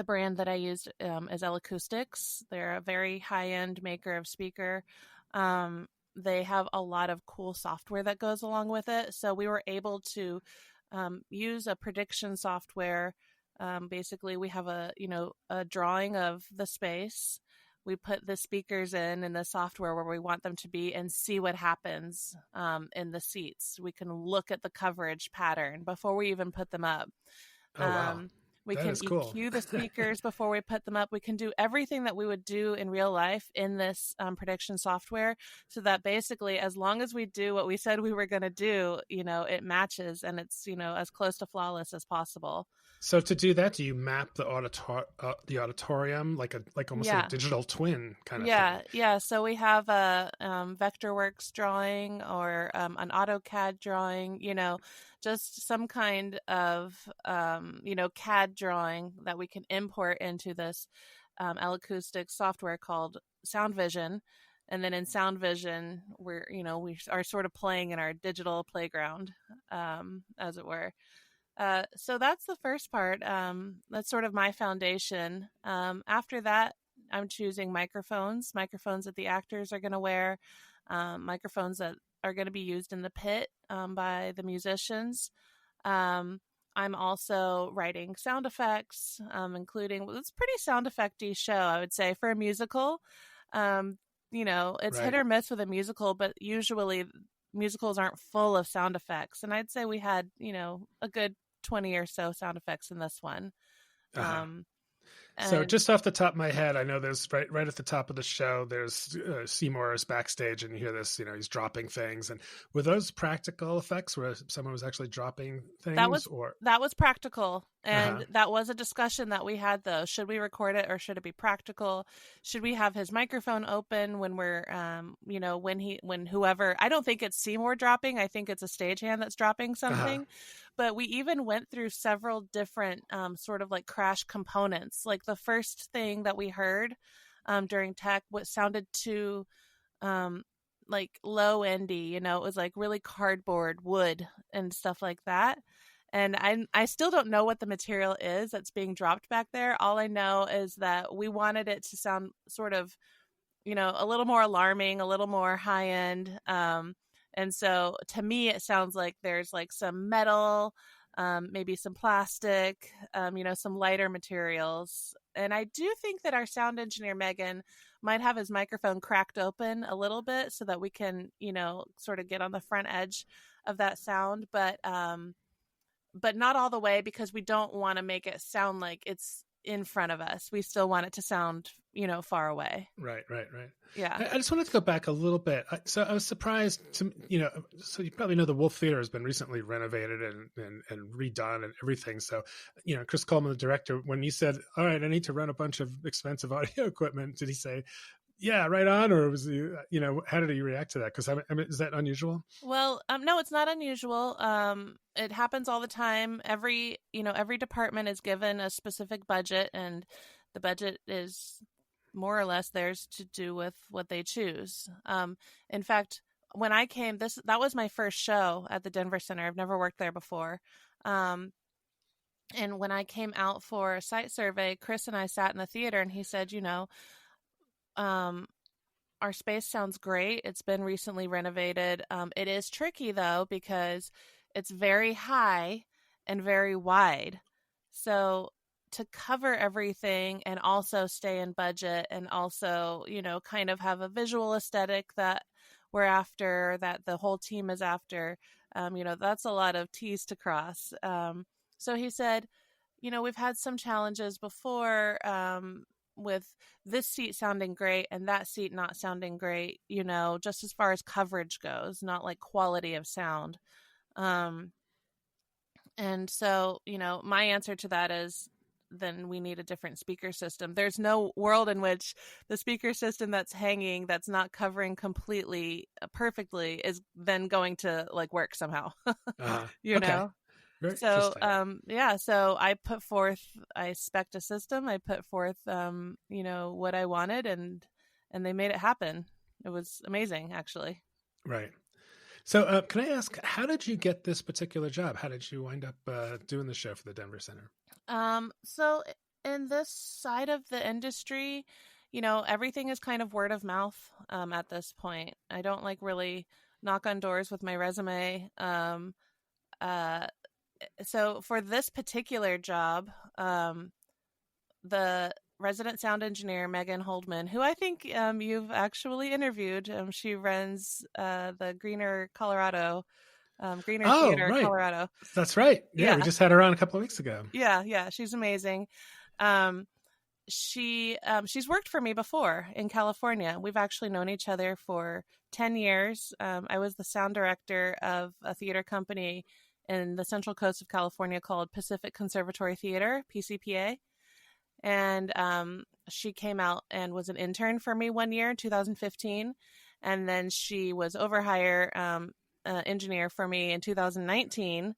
brand that I used is L-Acoustics. They're a very high-end maker of speaker. They have a lot of cool software that goes along with it. So we were able to use a prediction software. Basically, we have a drawing of the space. we put the speakers in the software where we want them to be and see what happens in the seats. We can look at the coverage pattern before we even put them up. Oh, wow. We That can is cool. EQ the speakers before we put them up. We can do everything that we would do in real life in this prediction software, so that basically, as long as we do what we said we were going to do, it matches and it's, as close to flawless as possible. So to do that, do you map the auditorium like almost like a digital twin kind of thing? Yeah. So we have a Vectorworks drawing or an AutoCAD drawing, just some kind of, CAD drawing that we can import into this L-acoustic software called Sound Vision. And then in Sound Vision, we are sort of playing in our digital playground, as it were. So that's the first part. That's sort of my foundation. After that, I'm choosing microphones that the actors are going to wear, microphones that are going to be used in the pit by the musicians. I'm also writing sound effects, including, it's a pretty sound effecty show, I would say, for a musical. It's hit or miss with a musical, but usually musicals aren't full of sound effects. And I'd say we had, a good 20 or so sound effects in this one. So just off the top of my head, I know there's right at the top of the show, there's Seymour is backstage and you hear this, he's dropping things. And were those practical effects where someone was actually dropping things? That was practical. And that was a discussion that we had, though. Should we record it or should it be practical? Should we have his microphone open when we're, when whoever, I don't think it's Seymour dropping. I think it's a stagehand that's dropping something. But we even went through several different sort of like crash components. Like the first thing that we heard during tech, what sounded too like low endy, it was like really cardboard wood and stuff like that. And I still don't know what the material is that's being dropped back there. All I know is that we wanted it to sound sort of, a little more alarming, a little more high end. And so to me, it sounds like there's like some metal, maybe some plastic, some lighter materials. And I do think that our sound engineer, Megan, might have his microphone cracked open a little bit so that we can, sort of get on the front edge of that sound. But not all the way, because we don't want to make it sound like it's in front of us. We still want it to sound, far away. Right. Yeah. I just wanted to go back a little bit. So I was surprised to, so you probably know the Wolf Theater has been recently renovated and redone and everything. So, Chris Coleman, the director, when you said, all right, I need to rent a bunch of expensive audio equipment, did he say, yeah, right on? Or was he, how did he react to that? Because I mean, is that unusual? Well, no, it's not unusual. It happens all the time. Every department is given a specific budget, and the budget is more or less theirs to do with what they choose. In fact, when I came, that was my first show at the Denver Center. I've never worked there before. And when I came out for a site survey, Chris and I sat in the theater, and he said, our space sounds great. It's been recently renovated. It is tricky though, because it's very high and very wide. So to cover everything and also stay in budget and also, kind of have a visual aesthetic that we're after, that the whole team is after, that's a lot of T's to cross. So he said, we've had some challenges before, with this seat sounding great and that seat not sounding great, just as far as coverage goes, not like quality of sound. And so, my answer to that is, then we need a different speaker system. There's no world in which the speaker system that's hanging, that's not covering completely perfectly, is then going to like work somehow. You okay. know? So, so I spec'd a system. I put forth, what I wanted, and they made it happen. It was amazing, actually. Right. So can I ask, how did you get this particular job? How did you wind up doing the show for the Denver Center? So in this side of the industry, everything is kind of word of mouth at this point. I don't really knock on doors with my resume. So for this particular job, the resident sound engineer Megan Holdman, who I think you've actually interviewed. She runs the Greener Colorado, Greener Oh, Theater right. Colorado. That's right. Yeah, we Yeah, just had her on a couple of weeks ago. yeah, she's amazing. Um, she's worked for me before in California. We've actually known each other for 10 years. I was the sound director of a theater company in the Central Coast of California called Pacific Conservatory Theater, PCPA. And she came out and was an intern for me one year in 2015. And then she was overhire engineer for me in 2019.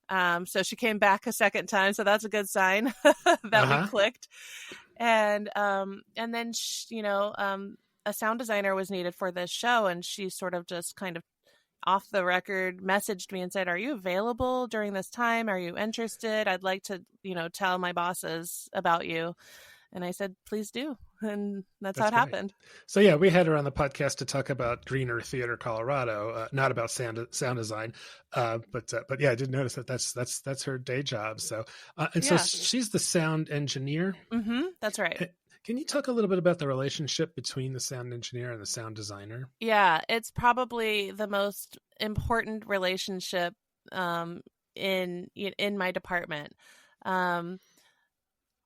So she came back a second time. So that's a good sign that we clicked. And then, a sound designer was needed for this show. And she sort of just kind of off the record messaged me and said, "Are you available during this time? Are you interested? I'd like to, tell my bosses about you." And I said, "Please do." And that's how it happened. So yeah, we had her on the podcast to talk about Greener Theater Colorado, not about sound design, but yeah, I did notice that that's her day job. So so she's the sound engineer. Mm-hmm, that's right. Can you talk a little bit about the relationship between the sound engineer and the sound designer? Yeah, it's probably the most important relationship in my department.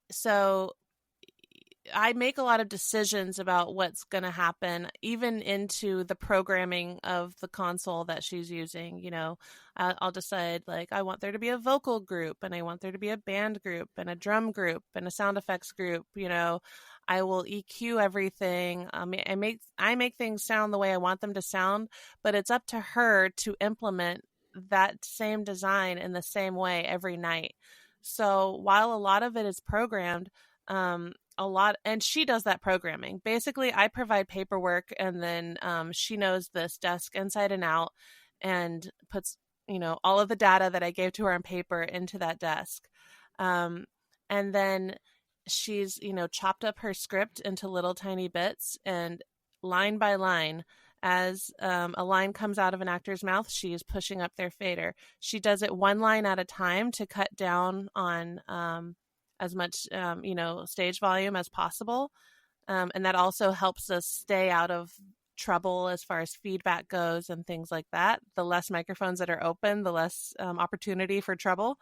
So I make a lot of decisions about what's going to happen, even into the programming of the console that she's using. I'll decide, like, I want there to be a vocal group, and I want there to be a band group, and a drum group, and a sound effects group. I will EQ everything. I make things sound the way I want them to sound, but it's up to her to implement that same design in the same way every night. So while a lot of it is programmed, and she does that programming. Basically, I provide paperwork, and then she knows this desk inside and out, and puts all of the data that I gave to her on paper into that desk. And then she's chopped up her script into little tiny bits, and line by line, as a line comes out of an actor's mouth, she is pushing up their fader. She does it one line at a time to cut down on as much stage volume as possible, and that also helps us stay out of trouble as far as feedback goes and things like that. The less microphones that are open, the less opportunity for trouble.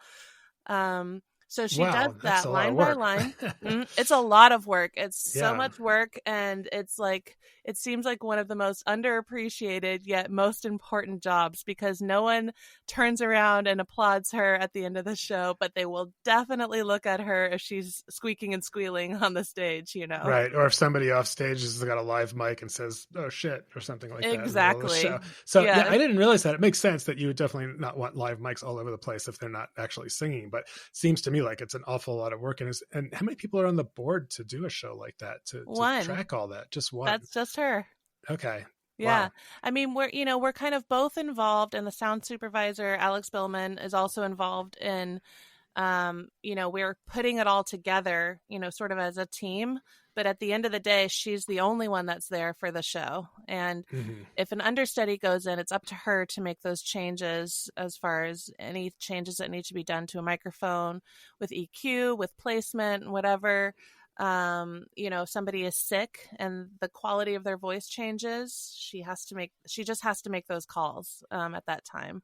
So she does that line by line. It's a lot of work. It's so much work. And it's like, it seems like one of the most underappreciated yet most important jobs, because no one turns around and applauds her at the end of the show, but they will definitely look at her if she's squeaking and squealing on the stage, Right. Or if somebody off stage has got a live mic and says, "Oh shit," or something like that. Exactly. So yeah, I didn't realize that. It makes sense that you would definitely not want live mics all over the place if they're not actually singing, but it seems to me like it's an awful lot of work. And how many people are on the board to do a show like that, to track all that? Just one. That's just her. Okay. Yeah. Wow. I mean, we're kind of both involved, and the sound supervisor, Alex Billman, is also involved in, we're putting it all together, sort of as a team. But at the end of the day, she's the only one that's there for the show. And if an understudy goes in, it's up to her to make those changes, as far as any changes that need to be done to a microphone, with EQ, with placement, whatever. If somebody is sick and the quality of their voice changes, she just has to make those calls at that time.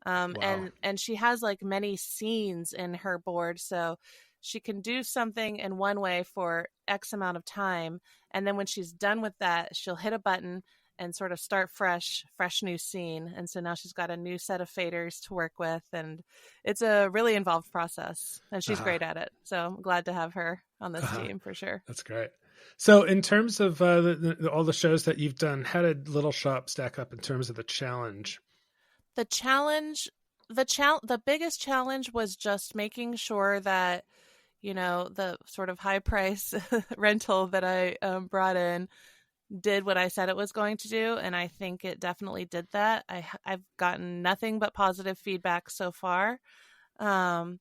Wow. And she has like many scenes in her board, so she can do something in one way for X amount of time, and then when she's done with that, she'll hit a button and sort of start fresh new scene. And so now she's got a new set of faders to work with, and it's a really involved process, and she's great at it. So I'm glad to have her on this team for sure. That's great. So in terms of all the shows that you've done, how did Little Shop stack up in terms of the challenge? The biggest challenge was just making sure that, the sort of high price rental that I brought in did what I said it was going to do. And I think it definitely did that. I've gotten nothing but positive feedback so far. And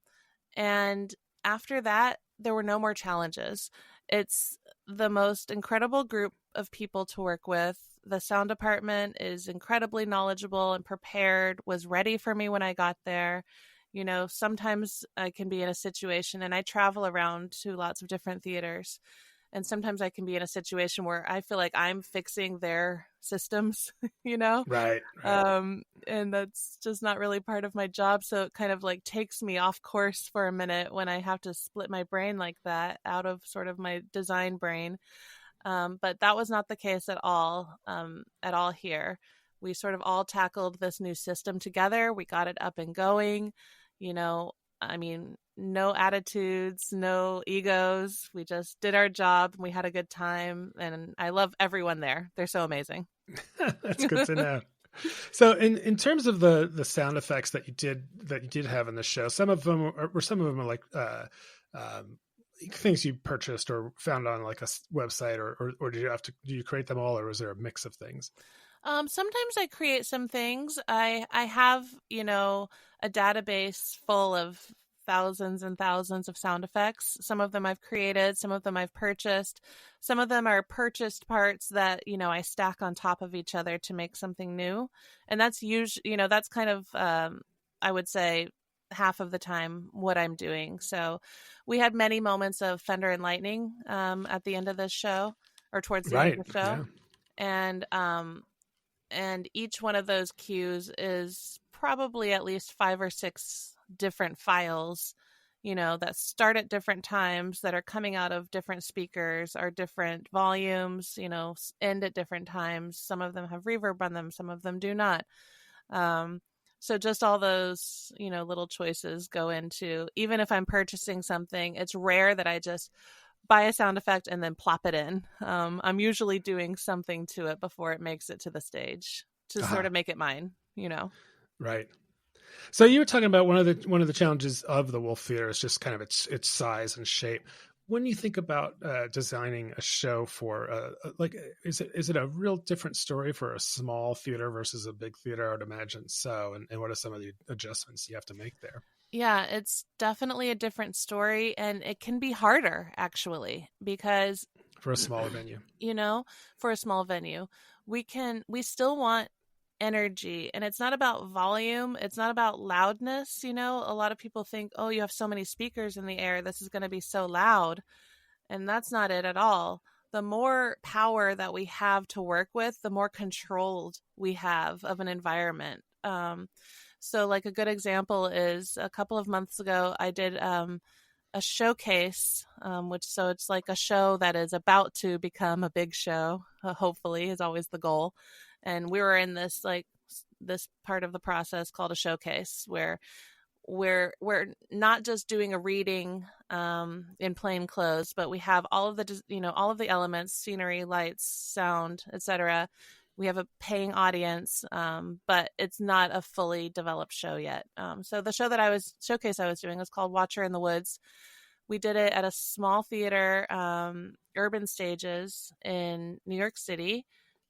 after that, there were no more challenges. It's the most incredible group of people to work with. The sound department is incredibly knowledgeable and prepared, was ready for me when I got there. Sometimes I can be in a situation, and I travel around to lots of different theaters, and sometimes I can be in a situation where I feel like I'm fixing their systems, Right. and that's just not really part of my job. So it kind of like takes me off course for a minute when I have to split my brain like that out of sort of my design brain. But that was not the case at all here. We sort of all tackled this new system together. We got it up and going. No attitudes, no egos. We just did our job. We had a good time, and I love everyone there. They're so amazing. That's good to know. So in terms of the sound effects that you did have in the show, some of them are like things you purchased or found on like a website, or do you create them all, or was there a mix of things? Sometimes I create some things. I have, a database full of thousands and thousands of sound effects. Some of them I've created, some of them I've purchased. Some of them are purchased parts that, I stack on top of each other to make something new. And that's usually, that's kind of, I would say, half of the time what I'm doing. So we had many moments of thunder and lightning at the end of this show, or towards the end of the show. Yeah. And each one of those cues is probably at least 5 or 6 different files, that start at different times, that are coming out of different speakers, are different volumes, end at different times. Some of them have reverb on them, some of them do not. So just all those, little choices go into, even if I'm purchasing something, it's rare that I just buy a sound effect and then plop it in. I'm usually doing something to it before it makes it to the stage to sort of make it mine, Right. So you were talking about one of the challenges of the Wolf Theater is just kind of its size and shape. When you think about designing a show for is it a real different story for a small theater versus a big theater? I would imagine so. And what are some of the adjustments you have to make there? Yeah, it's definitely a different story, and it can be harder actually, because for a smaller venue, we still want energy, and it's not about volume, it's not about loudness. A lot of people think, oh, you have so many speakers in the air, this is going to be so loud, and that's not it at all. The more power that we have to work with, the more controlled we have of an environment. So like a good example is a couple of months ago, I did a showcase, so it's like a show that is about to become a big show, hopefully, is always the goal. And we were in this part of the process called a showcase, where we're not just doing a reading in plain clothes, but we have all of the elements, scenery, lights, sound, etc. We have a paying audience, but it's not a fully developed show yet. So the showcase I was doing was called Watcher in the Woods. We did it at a small theater, Urban Stages in New York City.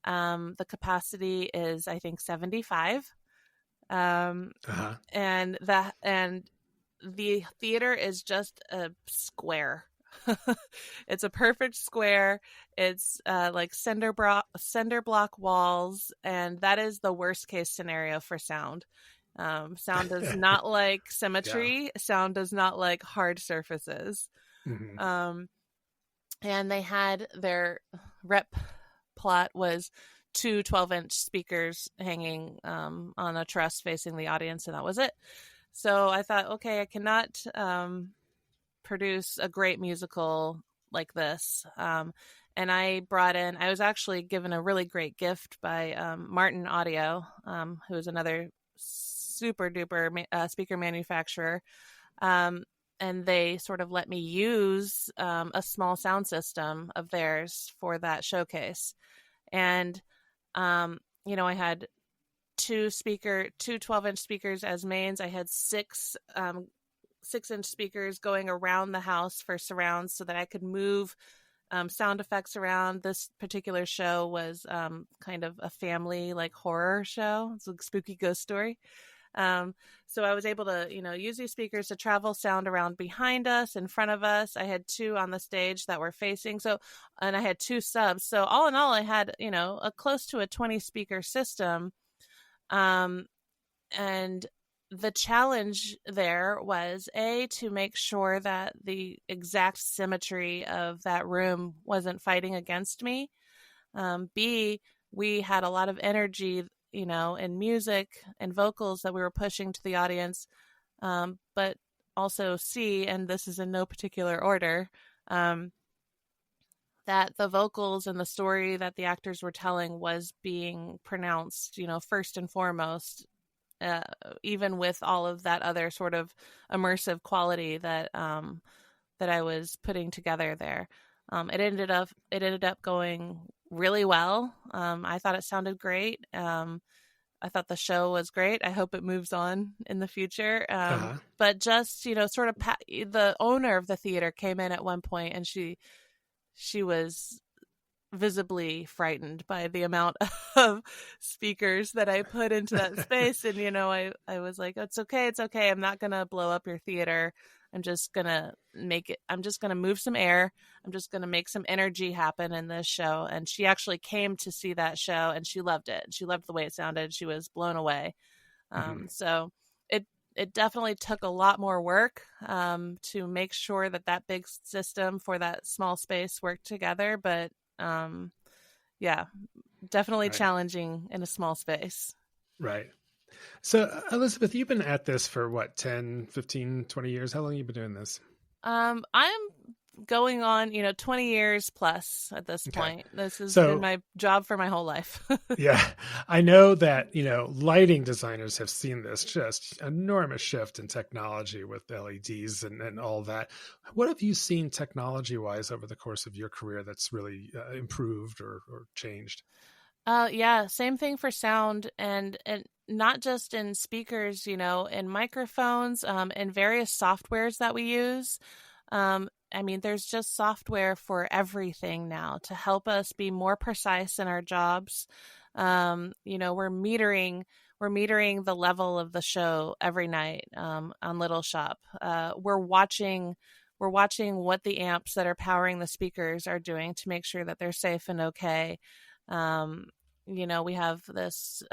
The capacity is, I think, 75. And the theater is just a square. It's a perfect square. It's like cinder block walls, and that is the worst case scenario for sound. Sound does not like symmetry. Yeah. Sound does not like hard surfaces. Mm-hmm. And they had their rep plot was 2 12-inch speakers hanging on a truss facing the audience, and that was it. So I thought, okay, I cannot produce a great musical like this. And I was actually given a really great gift by Martin Audio, who is another super duper speaker manufacturer. And they sort of let me use a small sound system of theirs for that showcase. And, I had 2 12-inch speakers as mains. I had 6 6-inch speakers going around the house for surrounds so that I could move sound effects around. This particular show was kind of a family like horror show. It's a spooky ghost story. So I was able to, use these speakers to travel sound around behind us, in front of us. I had 2 on the stage that were facing. And I had 2 subs. So all in all, I had, a close to a 20 speaker system. And the challenge there was to make sure that the exact symmetry of that room wasn't fighting against me. B, we had a lot of energy, in music and vocals that we were pushing to the audience. But also C, and this is in no particular order, that the vocals and the story that the actors were telling was being pronounced, first and foremost, even with all of that other sort of immersive quality that I was putting together there. It ended up going really well. I thought it sounded great. I thought the show was great. I hope it moves on in the future. But just, sort of the owner of the theater came in at one point, and she was visibly frightened by the amount of speakers that I put into that space. And, I was like, it's okay. I'm not going to blow up your theater. I'm just going to move some air. I'm just going to make some energy happen in this show. And she actually came to see that show, and she loved it. She loved the way it sounded. She was blown away. So it definitely took a lot more work to make sure that big system for that small space worked together. But yeah, definitely challenging in a small space. Right. So Elisabeth, you've been at this for what, 10, 15, 20 years? How long have you been doing this? I'm going on, 20 years plus at this point. This has been my job for my whole life. Yeah. I know that, lighting designers have seen this just enormous shift in technology with LEDs and all that. What have you seen technology wise over the course of your career that's really improved or changed? Yeah, same thing for sound, and not just in speakers, in microphones, and various softwares that we use. There's just software for everything now to help us be more precise in our jobs. We're metering the level of the show every night on Little Shop. We're watching what the amps that are powering the speakers are doing to make sure that they're safe and okay. We have this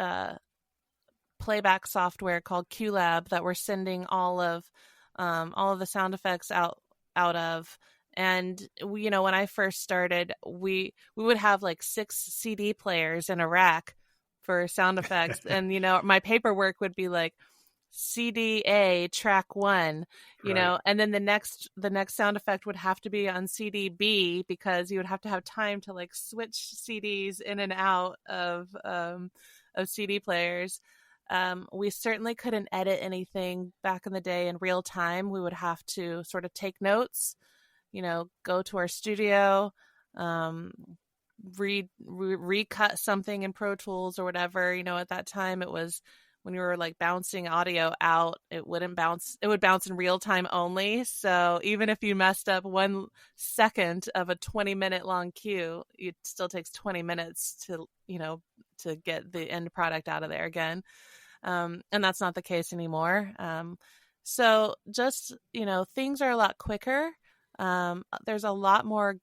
playback software called QLab that we're sending all of the sound effects out of. And when I first started, we would have like 6 CD players in a rack for sound effects. And, my paperwork would be like CD A track 1, and then the next sound effect would have to be on CD B, because you would have to have time to like switch CDs in and out of CD players. We certainly couldn't edit anything back in the day in real time. We would have to sort of take notes, go to our studio, recut something in Pro Tools or whatever. At that time it was when you were like bouncing audio out, it would bounce in real time only. So even if you messed up 1 second of a 20-minute long cue, it still takes 20 minutes to get the end product out of there again. And that's not the case anymore. So just, things are a lot quicker. There's a lot more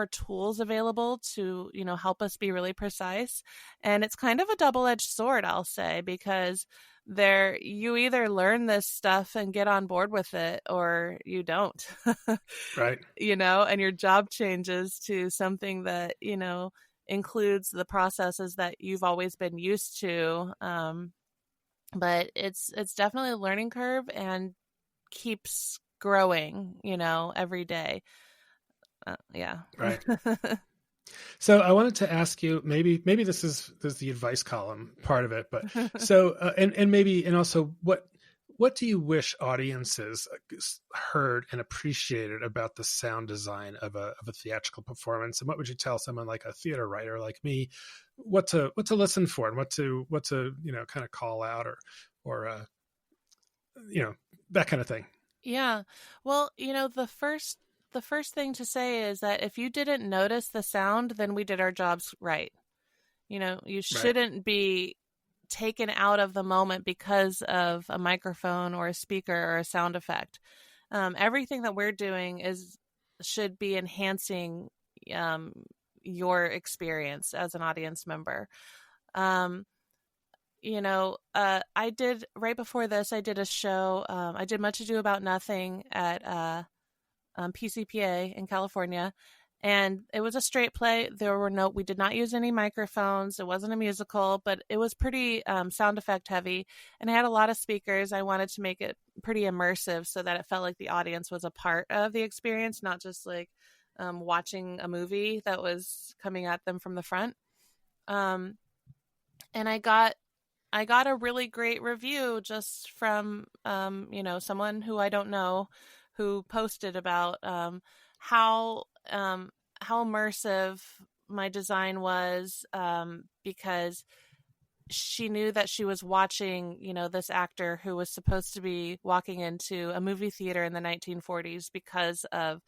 tools available to, help us be really precise. And it's kind of a double-edged sword, I'll say, because you either learn this stuff and get on board with it, or you don't. Right. And your job changes to something that, includes the processes that you've always been used to. But it's definitely a learning curve and keeps growing, every day. Yeah. Right. So I wanted to ask you, maybe this is the advice column part of it, but so and also what do you wish audiences heard and appreciated about the sound design of a theatrical performance, and what would you tell someone like a theater writer like me what to listen for, and what to kind of call out or that kind of thing? Yeah. Well, the first thing to say is that if you didn't notice the sound, then we did our jobs right. You shouldn't be taken out of the moment because of a microphone or a speaker or a sound effect. Everything that we're doing should be enhancing your experience as an audience member. I did right before this, I did a show. I did Much Ado About Nothing at PCPA in California. And it was a straight play. We did not use any microphones. It wasn't a musical, but it was pretty sound effect heavy. And I had a lot of speakers. I wanted to make it pretty immersive so that it felt like the audience was a part of the experience, not just like watching a movie that was coming at them from the front. And I got a really great review just from someone who I don't know, who posted about how immersive my design was, because she knew that she was watching, this actor who was supposed to be walking into a movie theater in the 1940s because of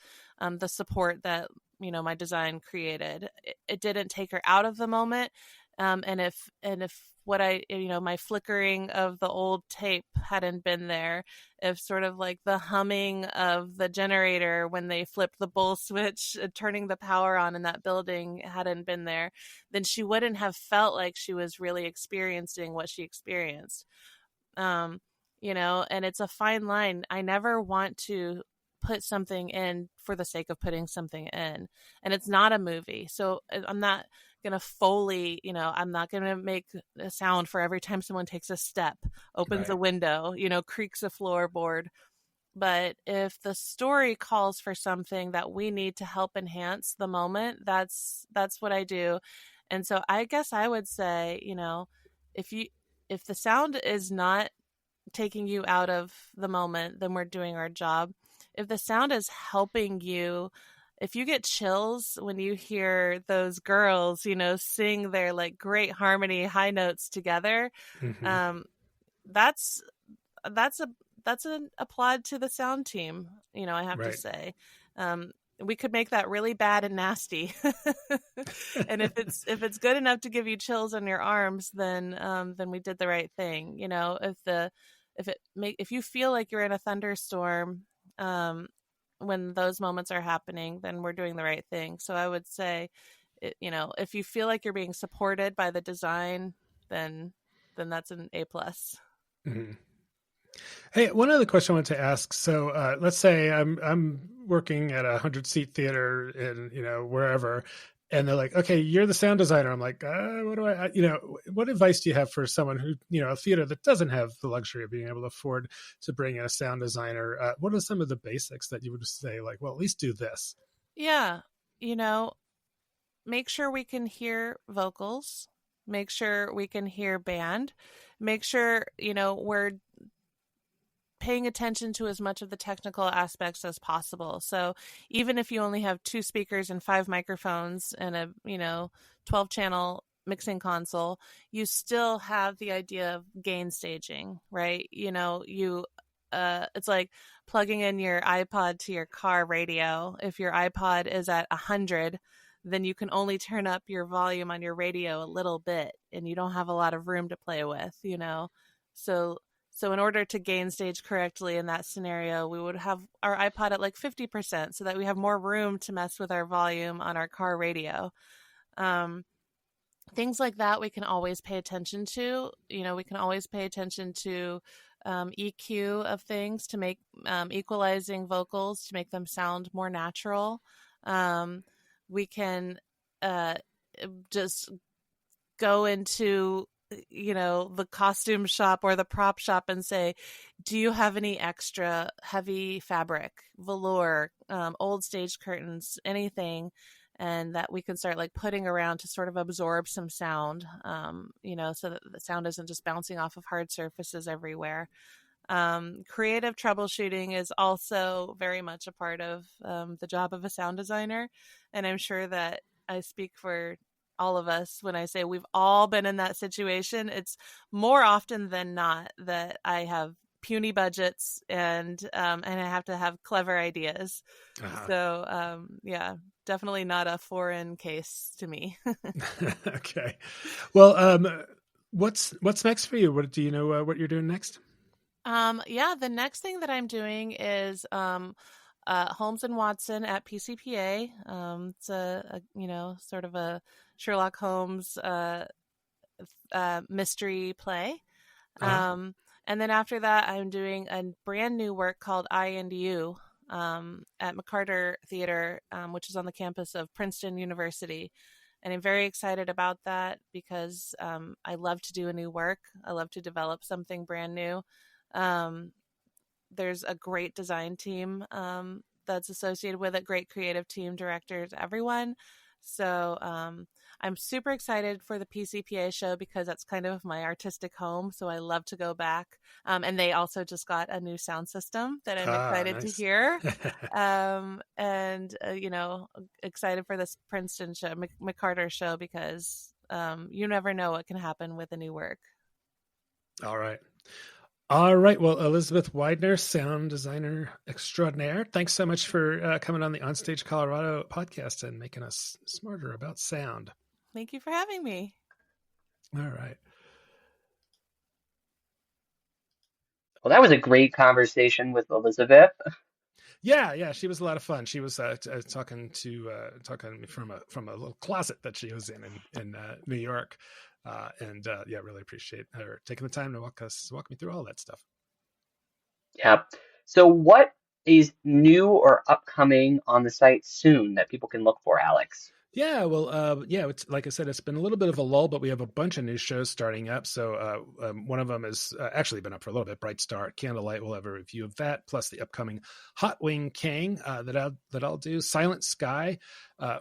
the support that, my design created. It didn't take her out of the moment. And if what my flickering of the old tape hadn't been there, if sort of like the humming of the generator when they flipped the bull switch, turning the power on in that building hadn't been there, then she wouldn't have felt like she was really experiencing what she experienced. And it's a fine line. I never want to put something in for the sake of putting something in, and it's not a movie, so I'm not gonna Foley, I'm not gonna make a sound for every time someone takes a step, opens a window, creaks a floorboard. But if the story calls for something that we need to help enhance the moment, that's what I do. And so I guess I would say, if the sound is not taking you out of the moment, then we're doing our job. If the sound is helping you, if you get chills when you hear those girls, sing their like great harmony high notes together, that's an applaud to the sound team. I have to say, we could make that really bad and nasty, and if it's good enough to give you chills on your arms, then we did the right thing. If you feel like you're in a thunderstorm, when those moments are happening, then we're doing the right thing. So I would say, if you feel like you're being supported by the design, then that's an A+. Mm-hmm. Hey, one other question I wanted to ask. So let's say I'm working at a 100-seat theater in wherever, and they're like, "Okay, you're the sound designer." I'm like, "What do I? What advice do you have for someone who a theater that doesn't have the luxury of being able to afford to bring in a sound designer? What are some of the basics that you would say, like, well, at least do this?" Yeah, make sure we can hear vocals. Make sure we can hear band. Make sure we're paying attention to as much of the technical aspects as possible. So even if you only have 2 speakers and 5 microphones and a 12-channel mixing console, you still have the idea of gain staging, right? It's like plugging in your iPod to your car radio. If your iPod is at 100, then you can only turn up your volume on your radio a little bit, and you don't have a lot of room to play with, So in order to gain stage correctly in that scenario, we would have our iPod at like 50% so that we have more room to mess with our volume on our car radio. Things like that we can always pay attention to. We can always pay attention to EQ of things to make equalizing vocals to make them sound more natural. We can just go into the costume shop or the prop shop and say, do you have any extra heavy fabric, velour, old stage curtains, anything, and that we can start like putting around to sort of absorb some sound, so that the sound isn't just bouncing off of hard surfaces everywhere. Creative troubleshooting is also very much a part of the job of a sound designer, and I'm sure that I speak for all of us when I say we've all been in that situation. It's more often than not that I have puny budgets and I have to have clever ideas. So definitely not a foreign case to me. Okay. Well, what's next for you? What do you know what you're doing next? The next thing that I'm doing is Holmes and Watson at PCPA. It's a sort of a Sherlock Holmes mystery play. Uh-huh. And then after that, I'm doing a brand new work called I and You at McCarter Theater, which is on the campus of Princeton University. And I'm very excited about that because I love to do a new work. I love to develop something brand new. There's a great design team that's associated with it, great creative team, directors, everyone. So I'm super excited for the PCPA show because that's kind of my artistic home. So I love to go back. And they also just got a new sound system that I'm excited to hear. Excited for this Princeton show, McCarter show, because you never know what can happen with a new work. All right. Well, Elisabeth Weidner, sound designer extraordinaire, thanks so much for coming on the OnStage Colorado podcast and making us smarter about sound. Thank you for having me. All right. Well, that was a great conversation with Elisabeth. Yeah, she was a lot of fun. She was talking from a little closet that she was in New York, really appreciate her taking the time to walk me through all that stuff. Yeah. So, what is new or upcoming on the site soon that people can look for, Alex? Yeah, well, it's like I said, it's been a little bit of a lull, but we have a bunch of new shows starting up. So one of them has actually been up for a little bit. Bright Star, Candlelight. We'll have a review of that, plus the upcoming Hot Wing King that I'll do. Silent Sky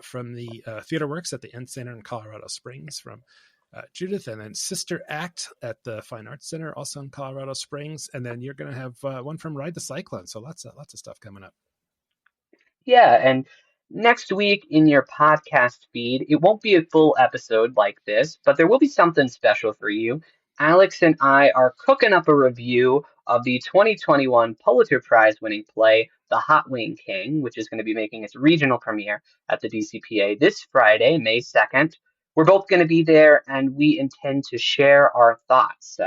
from the Theater Works at the Inn Center in Colorado Springs from Judith, and then Sister Act at the Fine Arts Center, also in Colorado Springs, and then you're going to have one from Ride the Cyclone. So lots of stuff coming up. Yeah, and next week in your podcast feed, it won't be a full episode like this, but there will be something special for you. Alex and I are cooking up a review of the 2021 Pulitzer Prize winning play, The Hot Wing King, which is going to be making its regional premiere at the DCPA this Friday, May 2nd. We're both going to be there, and we intend to share our thoughts.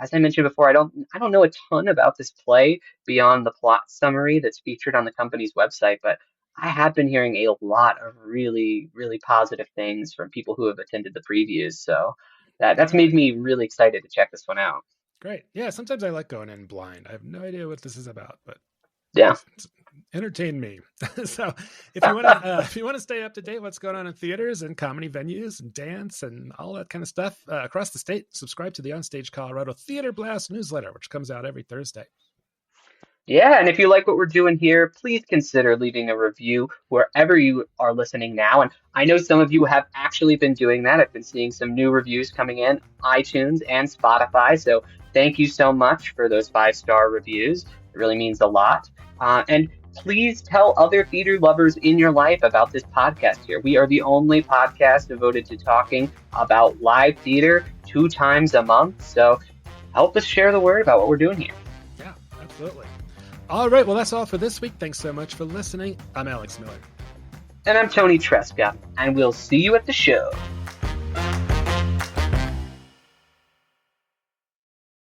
As I mentioned before, I don't know a ton about this play beyond the plot summary that's featured on the company's website, but I have been hearing a lot of really, really positive things from people who have attended the previews. So that's made me really excited to check this one out. Great. Yeah, sometimes I like going in blind. I have no idea what this is about, but yeah, entertain me. So if you want to stay up to date what's going on in theaters and comedy venues and dance and all that kind of stuff across the state, subscribe to the OnStage Colorado Theater Blast newsletter, which comes out every Thursday. Yeah, and if you like what we're doing here, please consider leaving a review wherever you are listening now. And I know some of you have actually been doing that. I've been seeing some new reviews coming in, iTunes and Spotify. So thank you so much for those 5-star reviews. It really means a lot. And please tell other theater lovers in your life about this podcast here. We are the only podcast devoted to talking about live theater 2 times a month. So help us share the word about what we're doing here. Yeah, absolutely. All right, well, that's all for this week. Thanks so much for listening. I'm Alex Miller. And I'm Tony Tresca, and we'll see you at the show.